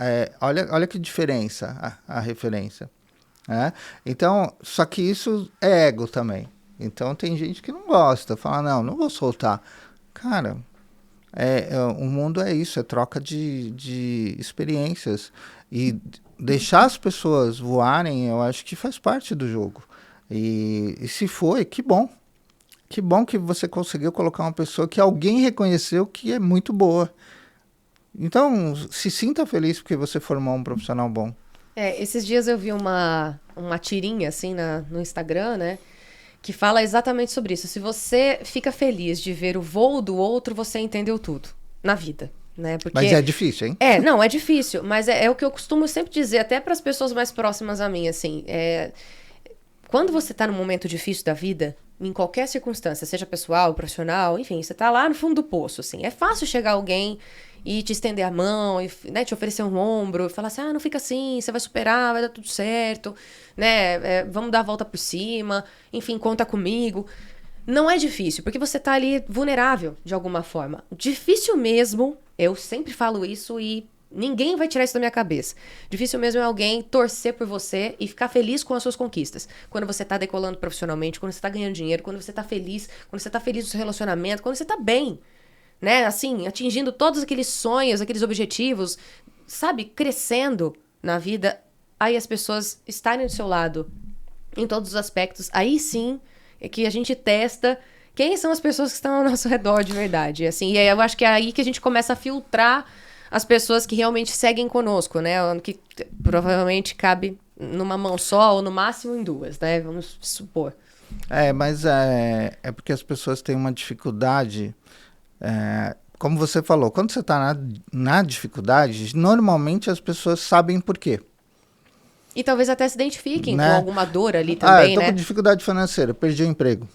olha que diferença a referência. Né? Então, só que isso é ego também. Então, tem gente que não gosta. Fala, não vou soltar. Cara, o mundo é isso, é troca de experiências. E deixar as pessoas voarem, eu acho que faz parte do jogo. E se foi, que bom. Que bom que você conseguiu colocar uma pessoa que alguém reconheceu que é muito boa. Então, se sinta feliz porque você formou um profissional bom. Esses dias eu vi uma tirinha, assim, no Instagram, né? Que fala exatamente sobre isso. Se você fica feliz de ver o voo do outro, você entendeu tudo na vida. Né? Porque... Mas é difícil, hein? Não, é difícil, mas é o que eu costumo sempre dizer, até para as pessoas mais próximas a mim, assim, quando você tá num momento difícil da vida, em qualquer circunstância, seja pessoal, profissional, enfim, você tá lá no fundo do poço, assim, é fácil chegar alguém e te estender a mão, e, né, te oferecer um ombro, e falar assim, não fica assim, você vai superar, vai dar tudo certo, né, vamos dar a volta por cima, enfim, conta comigo. Não é difícil, porque você tá ali vulnerável, de alguma forma. Difícil mesmo, eu sempre falo isso e ninguém vai tirar isso da minha cabeça. Difícil mesmo é alguém torcer por você e ficar feliz com as suas conquistas. Quando você tá decolando profissionalmente, quando você tá ganhando dinheiro, quando você tá feliz no seu relacionamento, quando você tá bem, né? Assim, atingindo todos aqueles sonhos, aqueles objetivos, sabe? Crescendo na vida. Aí as pessoas estarem do seu lado em todos os aspectos. Aí sim é que a gente testa quem são as pessoas que estão ao nosso redor de verdade. Assim, e eu acho que é aí que a gente começa a filtrar as pessoas que realmente seguem conosco, né? Que provavelmente cabe numa mão só ou no máximo em duas, né? Vamos supor. Mas é porque as pessoas têm uma dificuldade, como você falou, quando você está na dificuldade, normalmente as pessoas sabem por quê. E talvez até se identifiquem, né? Com alguma dor ali também, eu tô com dificuldade financeira, perdi o emprego.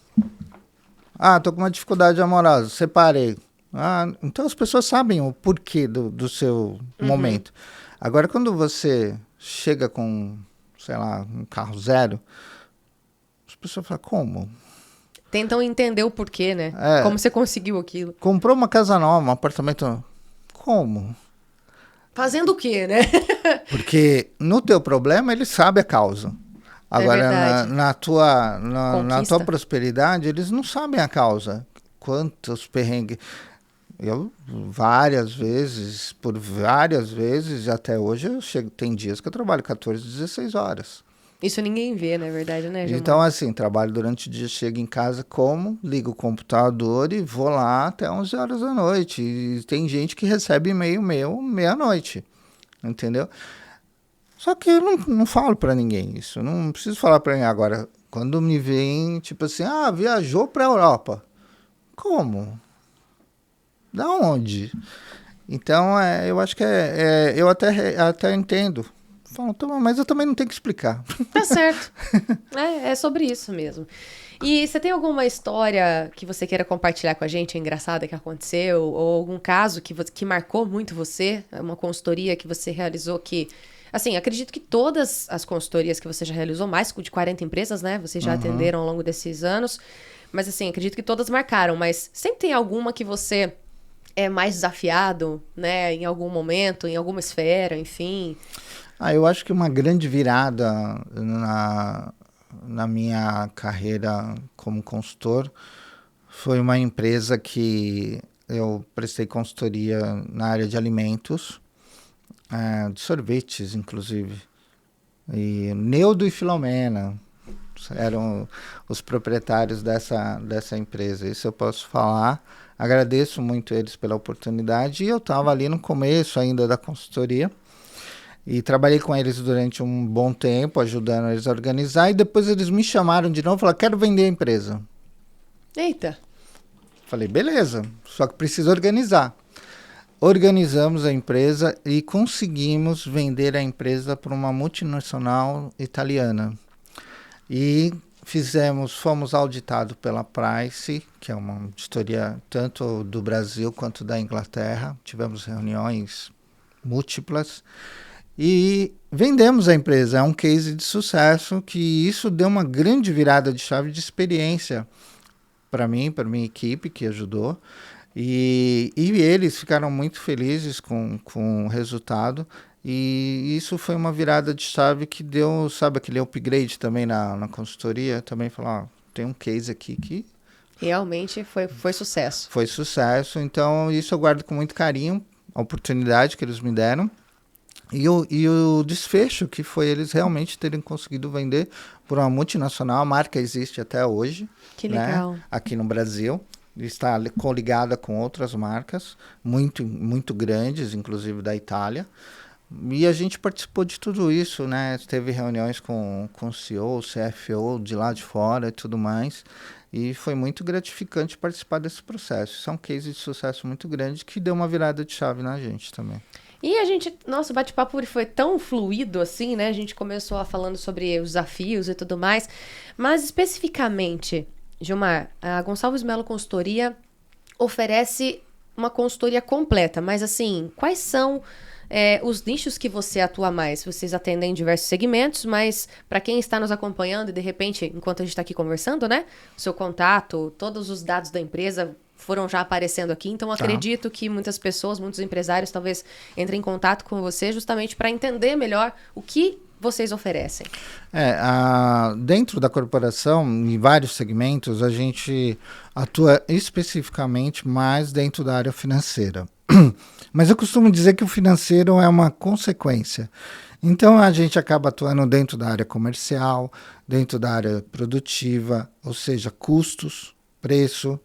Tô com uma dificuldade amorosa, separei. Então as pessoas sabem o porquê do seu momento. Agora, quando você chega com, sei lá, um carro zero, as pessoas falam, como? Tentam entender o porquê, né? Como você conseguiu aquilo. Comprou uma casa nova, um apartamento, como? Fazendo o quê, né? Porque no teu problema ele sabe a causa. Agora, na tua prosperidade, eles não sabem a causa. Quantos perrengues. Eu, várias vezes, até hoje, tem dias que eu trabalho 14, 16 horas. Isso ninguém vê, na verdade, né, Gilmar? Então, assim, trabalho durante o dia, chego em casa, ligo o computador e vou lá até 11 horas da noite. E tem gente que recebe e-mail meu meia-noite. entendeu? Só que eu não falo para ninguém isso, eu não preciso falar para ninguém. Agora, quando me vem, tipo assim, viajou para a Europa. Como? Da onde? Então, eu acho que eu até entendo. Falo, mas eu também não tenho que explicar. Tá certo. É sobre isso mesmo. E você tem alguma história que você queira compartilhar com a gente, engraçada, que aconteceu? Ou algum caso que marcou muito você? Uma consultoria que você realizou que... Assim, acredito que todas as consultorias que você já realizou, mais de 40 empresas, né? Vocês já atenderam ao longo desses anos. Mas, assim, acredito que todas marcaram. Mas sempre tem alguma que você é mais desafiado, né? Em algum momento, em alguma esfera, enfim... Eu acho que uma grande virada na minha carreira como consultor foi uma empresa que eu prestei consultoria na área de alimentos, de sorvetes, inclusive. E Neudo e Filomena eram os proprietários dessa empresa. Isso eu posso falar. Agradeço muito eles pela oportunidade. E eu estava ali no começo ainda da consultoria. E trabalhei com eles durante um bom tempo, ajudando eles a organizar. E depois eles me chamaram de novo e falaram, quero vender a empresa. Eita! Falei, beleza, só que precisa organizar. Organizamos a empresa e conseguimos vender a empresa para uma multinacional italiana. E fomos auditados pela Price, que é uma auditoria tanto do Brasil quanto da Inglaterra. Tivemos reuniões múltiplas. E vendemos a empresa, é um case de sucesso, que isso deu uma grande virada de chave de experiência para mim, para minha equipe que ajudou, e eles ficaram muito felizes com o resultado, e isso foi uma virada de chave que deu, sabe, aquele upgrade também na consultoria, também falar, tem um case aqui que... Realmente foi sucesso. Foi sucesso, então isso eu guardo com muito carinho, a oportunidade que eles me deram. E o desfecho, que foi eles realmente terem conseguido vender por uma multinacional. A marca existe até hoje. Que legal. Aqui no Brasil. Está coligada com outras marcas, muito, muito grandes, inclusive da Itália. E a gente participou de tudo isso, né? Teve reuniões com o CEO, CFO de lá de fora e tudo mais. E foi muito gratificante participar desse processo. Isso é um case de sucesso muito grande que deu uma virada de chave na gente também. E a gente, nosso bate-papo foi tão fluido assim, né? A gente começou falando sobre os desafios e tudo mais. Mas especificamente, Gilmar, a Gonçalves Melo Consultoria oferece uma consultoria completa. Mas assim, quais são os nichos que você atua mais? Vocês atendem diversos segmentos, mas para quem está nos acompanhando e de repente, enquanto a gente está aqui conversando, né? O seu contato, todos os dados da empresa... foram já aparecendo aqui, então acredito que muitas pessoas, muitos empresários talvez entrem em contato com você justamente para entender melhor o que vocês oferecem. Dentro da corporação, em vários segmentos, a gente atua especificamente mais dentro da área financeira. Mas eu costumo dizer que o financeiro é uma consequência. Então a gente acaba atuando dentro da área comercial, dentro da área produtiva, ou seja, custos, preço.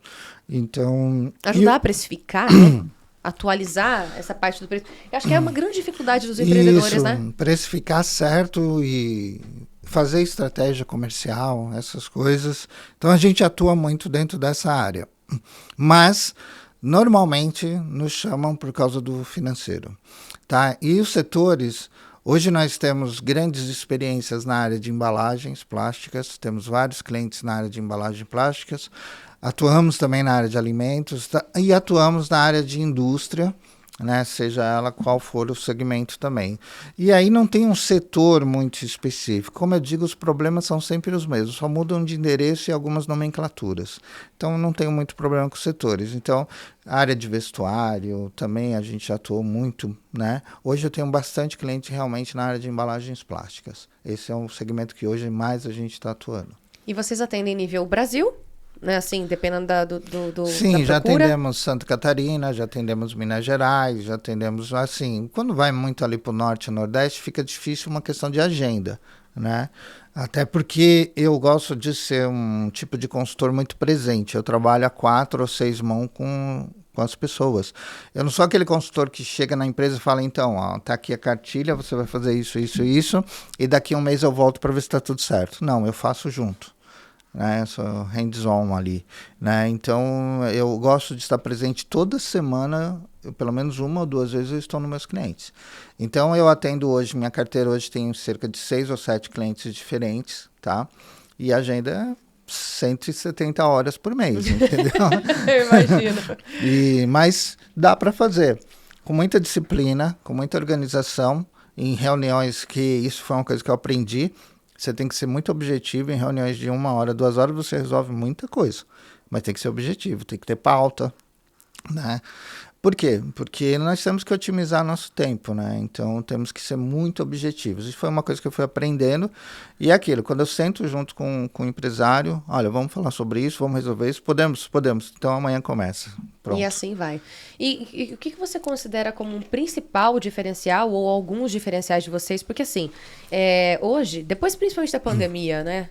Então, ajudar a precificar, né? Atualizar essa parte do preço. Eu acho que é uma grande dificuldade dos empreendedores, né? Precificar certo e fazer estratégia comercial, essas coisas. Então a gente atua muito dentro dessa área. Mas normalmente nos chamam por causa do financeiro, tá? E os setores, hoje nós temos grandes experiências na área de embalagens plásticas, temos vários clientes na área de embalagens plásticas. Atuamos também na área de alimentos e atuamos na área de indústria, né, seja ela qual for o segmento também. E aí não tem um setor muito específico. Como eu digo, os problemas são sempre os mesmos, só mudam de endereço e algumas nomenclaturas. Então não tenho muito problema com os setores. Então, a área de vestuário também a gente atuou muito, né? Hoje eu tenho bastante cliente realmente na área de embalagens plásticas. Esse é um segmento que hoje mais a gente está atuando. E vocês atendem nível Brasil? Né, assim, dependendo Sim, da já procura. atendemos Santa Catarina, já atendemos Minas Gerais, já atendemos, assim, quando vai muito ali para o norte e nordeste, fica difícil uma questão de agenda, né? Até porque eu gosto de ser um tipo de consultor muito presente, eu trabalho a 4 ou 6 mãos com com as pessoas. Eu não sou aquele consultor que chega na empresa e fala, então, ó, tá aqui a cartilha, você vai fazer isso, isso e isso, e daqui a um mês eu volto para ver se está tudo certo. Não, eu faço junto. Né, eu sou hands-on ali, né, então eu gosto de estar presente toda semana, pelo menos 1 ou 2 vezes eu estou nos meus clientes. Então eu atendo hoje, minha carteira hoje tem cerca de 6 ou 7 clientes diferentes, tá? E a agenda é 170 horas por mês, entendeu? Eu imagino. Mas dá para fazer, com muita disciplina, com muita organização, em reuniões, que isso foi uma coisa que eu aprendi. Você tem que ser muito objetivo. Em reuniões de 1 hora, 2 horas, você resolve muita coisa. Mas tem que ser objetivo, tem que ter pauta, né? Por quê? Porque nós temos que otimizar nosso tempo, né? Então, temos que ser muito objetivos. Isso foi uma coisa que eu fui aprendendo. E é aquilo, quando eu sento junto com o empresário, olha, vamos falar sobre isso, vamos resolver isso. Podemos. Então, amanhã começa. Pronto. E assim vai. E o que você considera como um principal diferencial ou alguns diferenciais de vocês? Porque assim, hoje, depois principalmente da pandemia, né?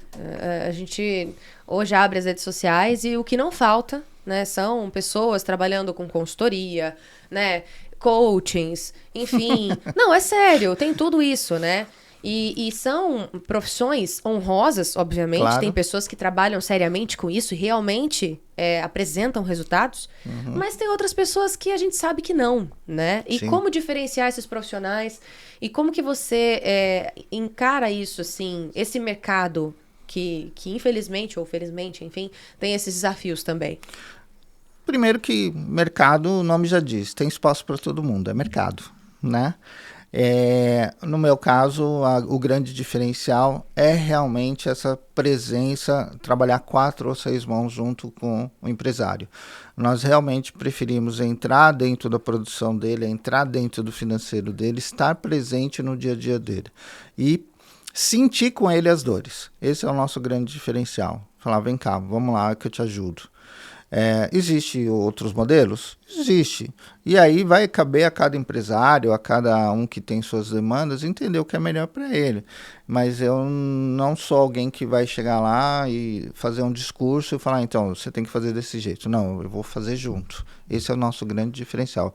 A gente hoje abre as redes sociais e o que não falta, né, são pessoas trabalhando com consultoria, né? Coachings, enfim. Não, é sério, tem tudo isso, né? E são profissões honrosas, obviamente. Claro. Tem pessoas que trabalham seriamente com isso e realmente apresentam resultados. Mas tem outras pessoas que a gente sabe que não, né? E Sim. como diferenciar esses profissionais? E como que você encara isso, assim, esse mercado que infelizmente ou felizmente, enfim, tem esses desafios também? Primeiro que mercado, o nome já diz, tem espaço para todo mundo, é mercado, né? No meu caso, o grande diferencial é realmente essa presença, trabalhar 4 ou 6 mãos junto com o empresário. Nós realmente preferimos entrar dentro da produção dele, entrar dentro do financeiro dele, estar presente no dia a dia dele e sentir com ele as dores. Esse é o nosso grande diferencial. Falar, vem cá, vamos lá que eu te ajudo. Existem outros modelos? Existe. E aí vai caber a cada empresário, a cada um que tem suas demandas, entender o que é melhor para ele. Mas eu não sou alguém que vai chegar lá e fazer um discurso e falar, então, você tem que fazer desse jeito. Não, eu vou fazer junto. Esse é o nosso grande diferencial.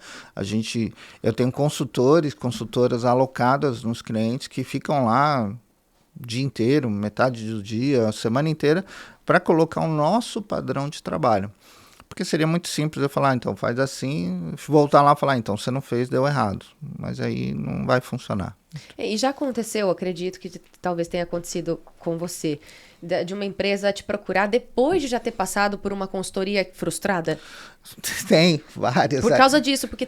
Eu tenho consultoras alocadas nos clientes que ficam lá o dia inteiro, metade do dia, a semana inteira, para colocar o nosso padrão de trabalho. Porque seria muito simples eu falar, então faz assim, voltar lá e falar, então você não fez, deu errado. Mas aí não vai funcionar. E já aconteceu, acredito que talvez tenha acontecido com você, de uma empresa te procurar depois de já ter passado por uma consultoria frustrada? Tem várias. Por causa disso, porque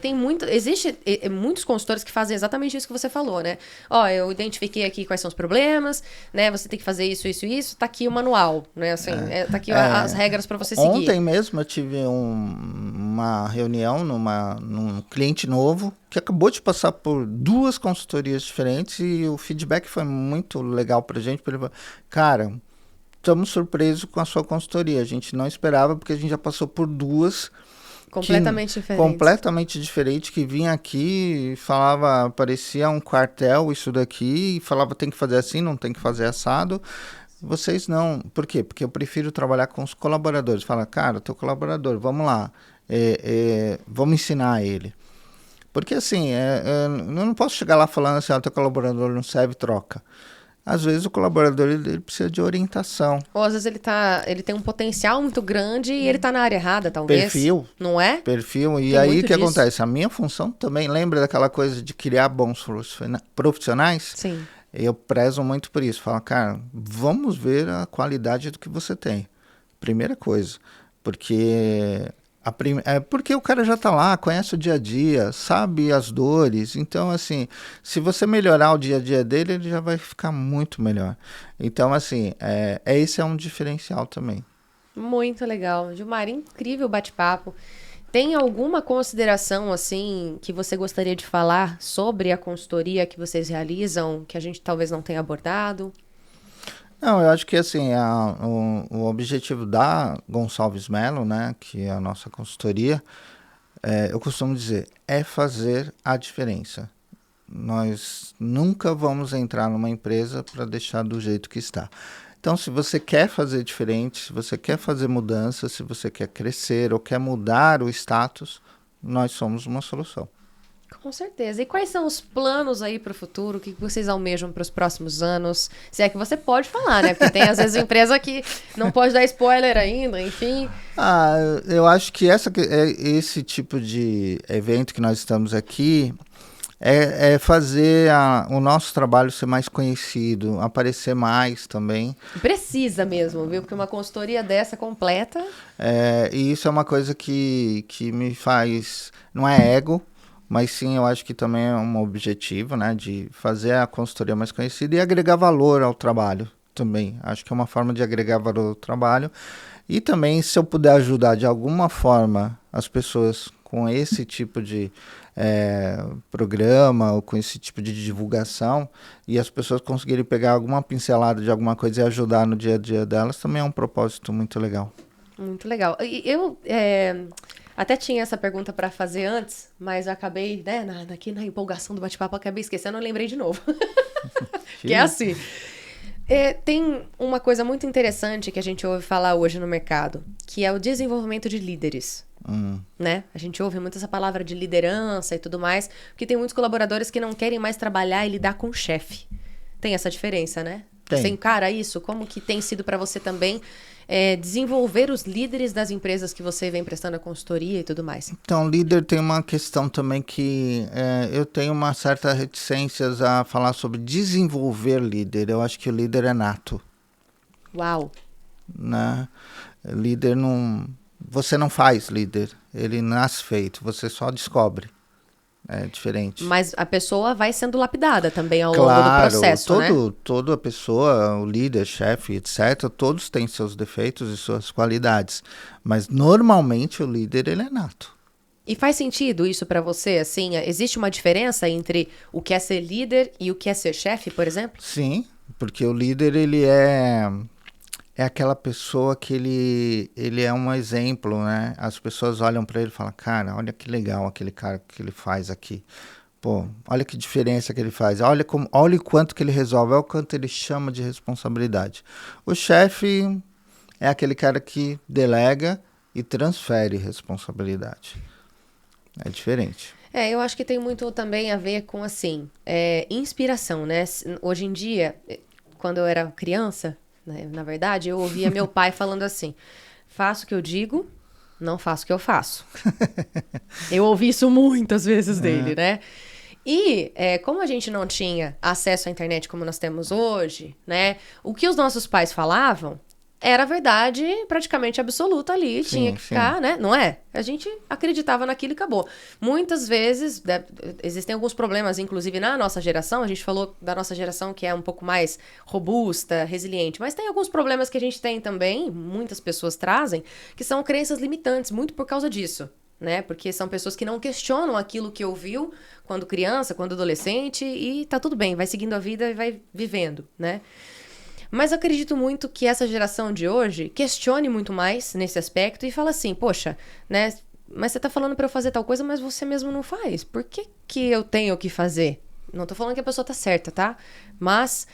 existe muitos consultores que fazem exatamente isso que você falou, né? Ó, eu identifiquei aqui quais são os problemas, né? Você tem que fazer isso, isso e isso, tá aqui o manual, né? Assim, tá aqui as regras para você seguir. Ontem mesmo eu tive uma reunião num cliente novo que acabou de passar por 2 consultorias diferentes e o feedback foi muito legal pra gente, porque ele falou, cara, estamos surpresos com a sua consultoria, a gente não esperava porque a gente já passou por 2 completamente diferentes. Completamente diferente, que vinha aqui e falava, parecia um quartel isso daqui, e falava tem que fazer assim, não tem que fazer assado. Vocês não. Por quê? Porque eu prefiro trabalhar com os colaboradores. Fala, cara, teu colaborador, vamos lá, vamos ensinar ele. Porque assim, eu não posso chegar lá falando assim, teu colaborador não serve, troca. Às vezes o colaborador ele precisa de orientação. Ou às vezes ele tem um potencial muito grande e ele tá na área errada, talvez. Perfil. Não é? Perfil. E tem aí o que disso. acontece? A minha função também, lembra daquela coisa de criar bons profissionais? Sim. Eu prezo muito por isso. Falo, cara, vamos ver a qualidade do que você tem. Primeira coisa. Porque o cara já está lá, conhece o dia a dia, sabe as dores. Então, assim, se você melhorar o dia a dia dele, ele já vai ficar muito melhor. Então, assim, esse é um diferencial também. Muito legal. Gilmar, incrível bate-papo. Tem alguma consideração, assim, que você gostaria de falar sobre a consultoria que vocês realizam, que a gente talvez não tenha abordado? Não, eu acho que assim, o objetivo da Gonçalves Melo, né, que é a nossa consultoria, eu costumo dizer, é fazer a diferença. Nós nunca vamos entrar numa empresa para deixar do jeito que está. Então, se você quer fazer diferente, se você quer fazer mudança, se você quer crescer ou quer mudar o status, nós somos uma solução. Com certeza. E quais são os planos aí para o futuro? O que vocês almejam para os próximos anos? Se é que você pode falar, né? Porque tem, às vezes, empresa que não pode dar spoiler ainda, enfim. Eu acho que esse tipo de evento que nós estamos aqui é fazer o nosso trabalho ser mais conhecido, aparecer mais também. Precisa mesmo, viu? Porque uma consultoria dessa completa... E isso é uma coisa que me faz... Não é ego, mas sim, eu acho que também é um objetivo, né? De fazer a consultoria mais conhecida e agregar valor ao trabalho também. Acho que é uma forma de agregar valor ao trabalho. E também, se eu puder ajudar de alguma forma as pessoas com esse tipo de programa ou com esse tipo de divulgação e as pessoas conseguirem pegar alguma pincelada de alguma coisa e ajudar no dia a dia delas, também é um propósito muito legal. Muito legal. E eu até tinha essa pergunta para fazer antes, mas eu acabei, né, aqui na empolgação do bate-papo, acabei esquecendo, eu lembrei de novo. Que é assim... tem uma coisa muito interessante que a gente ouve falar hoje no mercado, que é o desenvolvimento de líderes. Né? A gente ouve muito essa palavra de liderança e tudo mais, porque tem muitos colaboradores que não querem mais trabalhar e lidar com o chefe. Tem essa diferença, né? Tem. Você encara isso? Como que tem sido para você também desenvolver os líderes das empresas que você vem prestando a consultoria e tudo mais? Então, líder tem uma questão também que eu tenho uma certa reticência a falar sobre desenvolver líder. Eu acho que o líder é nato. Uau! Né? Líder não... Você não faz líder, ele nasce feito, você só descobre. É diferente. Mas a pessoa vai sendo lapidada também ao longo do processo, né? Toda pessoa, o líder, chefe, etc., todos têm seus defeitos e suas qualidades. Mas normalmente o líder, ele é nato. E faz sentido isso pra você? Assim, existe uma diferença entre o que é ser líder e o que é ser chefe, por exemplo? Sim, porque o líder, ele é aquela pessoa que ele é um exemplo, né? As pessoas olham para ele e falam, cara, olha que legal aquele cara que ele faz aqui. Pô, olha que diferença que ele faz. Olha o quanto que ele resolve, olha o quanto ele chama de responsabilidade. O chefe é aquele cara que delega e transfere responsabilidade. É diferente. Eu acho que tem muito também a ver com, assim, inspiração, né? Hoje em dia, quando eu era criança... Na verdade, eu ouvia meu pai falando assim, faço o que eu digo, não faço o que eu faço. Eu ouvi isso muitas vezes dele, né? E como a gente não tinha acesso à internet como nós temos hoje, né? O que os nossos pais falavam era verdade praticamente absoluta ali, tinha que ficar, né? Não é? A gente acreditava naquilo e acabou. Muitas vezes, existem alguns problemas, inclusive na nossa geração, a gente falou da nossa geração que é um pouco mais robusta, resiliente, mas tem alguns problemas que a gente tem também, muitas pessoas trazem, que são crenças limitantes, muito por causa disso. Né? Porque são pessoas que não questionam aquilo que ouviu quando criança, quando adolescente, e tá tudo bem, vai seguindo a vida e vai vivendo, né? Mas eu acredito muito que essa geração de hoje questione muito mais nesse aspecto e fala assim, poxa, né? Mas você tá falando pra eu fazer tal coisa, mas você mesmo não faz. Por que que eu tenho que fazer? Não tô falando que a pessoa tá certa, tá? Mas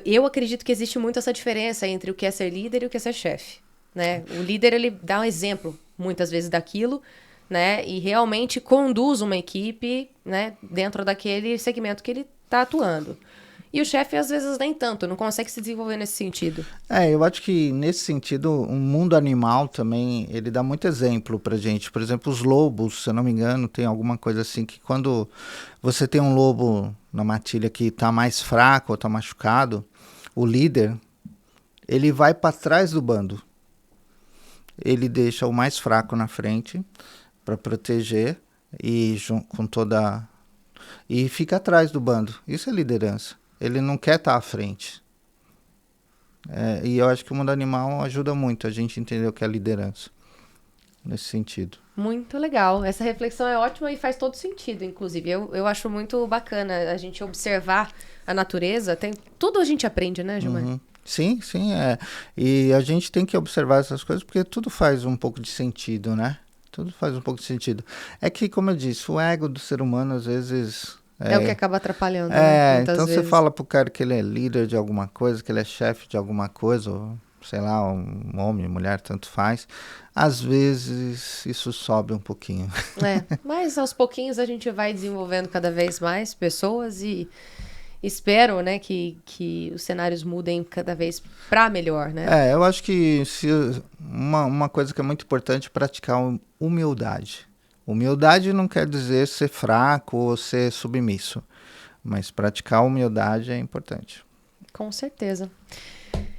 eu acredito que existe muito essa diferença entre o que é ser líder e o que é ser chefe, né? O líder, ele dá um exemplo, muitas vezes, daquilo, né? E realmente conduz uma equipe, né? Dentro daquele segmento que ele tá atuando. E o chefe, às vezes, nem tanto, não consegue se desenvolver nesse sentido. Eu acho que, nesse sentido, o mundo animal também, ele dá muito exemplo pra gente. Por exemplo, os lobos, se eu não me engano, tem alguma coisa assim, que quando você tem um lobo na matilha que tá mais fraco ou tá machucado, o líder, ele vai para trás do bando. Ele deixa o mais fraco na frente para proteger e fica atrás do bando. Isso é liderança. Ele não quer estar à frente. E eu acho que o mundo animal ajuda muito a gente entender o que é liderança, nesse sentido. Muito legal. Essa reflexão é ótima e faz todo sentido, inclusive. Eu acho muito bacana a gente observar a natureza. Tudo a gente aprende, né, Gilmar? Uhum. Sim. E a gente tem que observar essas coisas porque tudo faz um pouco de sentido, né? Tudo faz um pouco de sentido. É que, como eu disse, o ego do ser humano, às vezes... É o que acaba atrapalhando, né? Então vezes. Você fala pro cara que ele é líder de alguma coisa, que ele é chefe de alguma coisa, ou sei lá, um homem, mulher, tanto faz, às vezes isso sobe um pouquinho. Mas aos pouquinhos a gente vai desenvolvendo cada vez mais pessoas e espero, né, que os cenários mudem cada vez para melhor, né? Eu acho que uma coisa que é muito importante é praticar humildade. Humildade não quer dizer ser fraco ou ser submisso, mas praticar humildade é importante. Com certeza.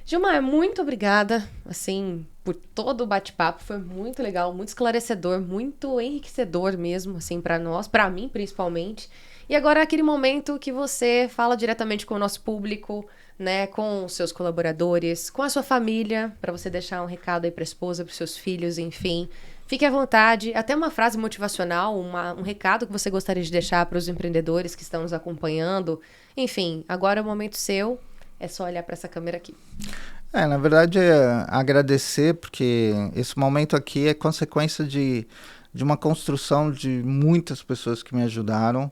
Gilmar, muito obrigada, assim, por todo o bate-papo. Foi muito legal, muito esclarecedor, muito enriquecedor mesmo, assim, para nós, para mim principalmente. E agora é aquele momento que você fala diretamente com o nosso público, né, com os seus colaboradores, com a sua família, para você deixar um recado aí para a esposa, para os seus filhos, enfim. Fique à vontade, até uma frase motivacional, um recado que você gostaria de deixar para os empreendedores que estão nos acompanhando. Enfim, agora é o momento seu, é só olhar para essa câmera aqui. Na verdade é agradecer, porque esse momento aqui é consequência de uma construção de muitas pessoas que me ajudaram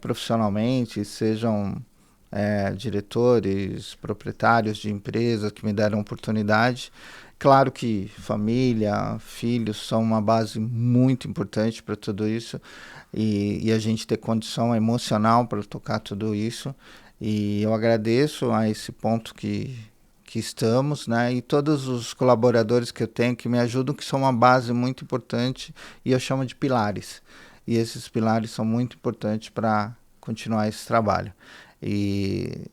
profissionalmente, sejam diretores, proprietários de empresas que me deram oportunidade. Claro que família, filhos são uma base muito importante para tudo isso, e a gente ter condição emocional para tocar tudo isso. E eu agradeço a esse ponto que estamos, né? E todos os colaboradores que eu tenho que me ajudam, que são uma base muito importante, e eu chamo de pilares. E esses pilares são muito importantes para continuar esse trabalho. E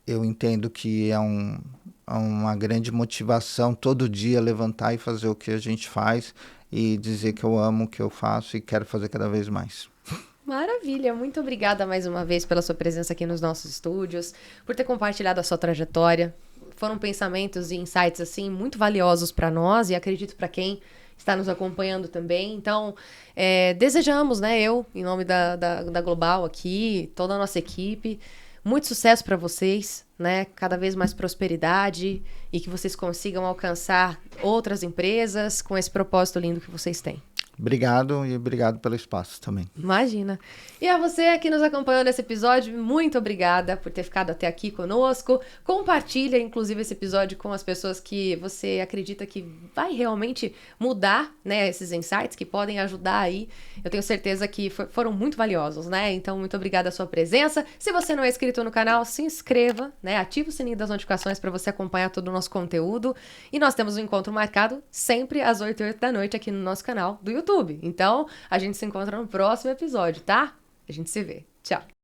eu entendo que é uma grande motivação todo dia levantar e fazer o que a gente faz e dizer que eu amo o que eu faço e quero fazer cada vez mais. Maravilha, muito obrigada mais uma vez pela sua presença aqui nos nossos estúdios, por ter compartilhado a sua trajetória. Foram pensamentos e insights assim muito valiosos para nós e acredito para quem está nos acompanhando também. Então, desejamos, né, eu, em nome da Global aqui, toda a nossa equipe, muito sucesso para vocês, né? Cada vez mais prosperidade e que vocês consigam alcançar outras empresas com esse propósito lindo que vocês têm. Obrigado e obrigado pelo espaço também. Imagina. E a você que nos acompanhou nesse episódio, muito obrigada por ter ficado até aqui conosco. Compartilha, inclusive, esse episódio com as pessoas que você acredita que vai realmente mudar, né, esses insights, que podem ajudar aí. Eu tenho certeza que foram muito valiosos, né? Então, muito obrigada a sua presença. Se você não é inscrito no canal, se inscreva, né? Ative o sininho das notificações para você acompanhar todo o nosso conteúdo. E nós temos um encontro marcado sempre às 8h da noite aqui no nosso canal do YouTube. Então, a gente se encontra no próximo episódio, tá? A gente se vê. Tchau!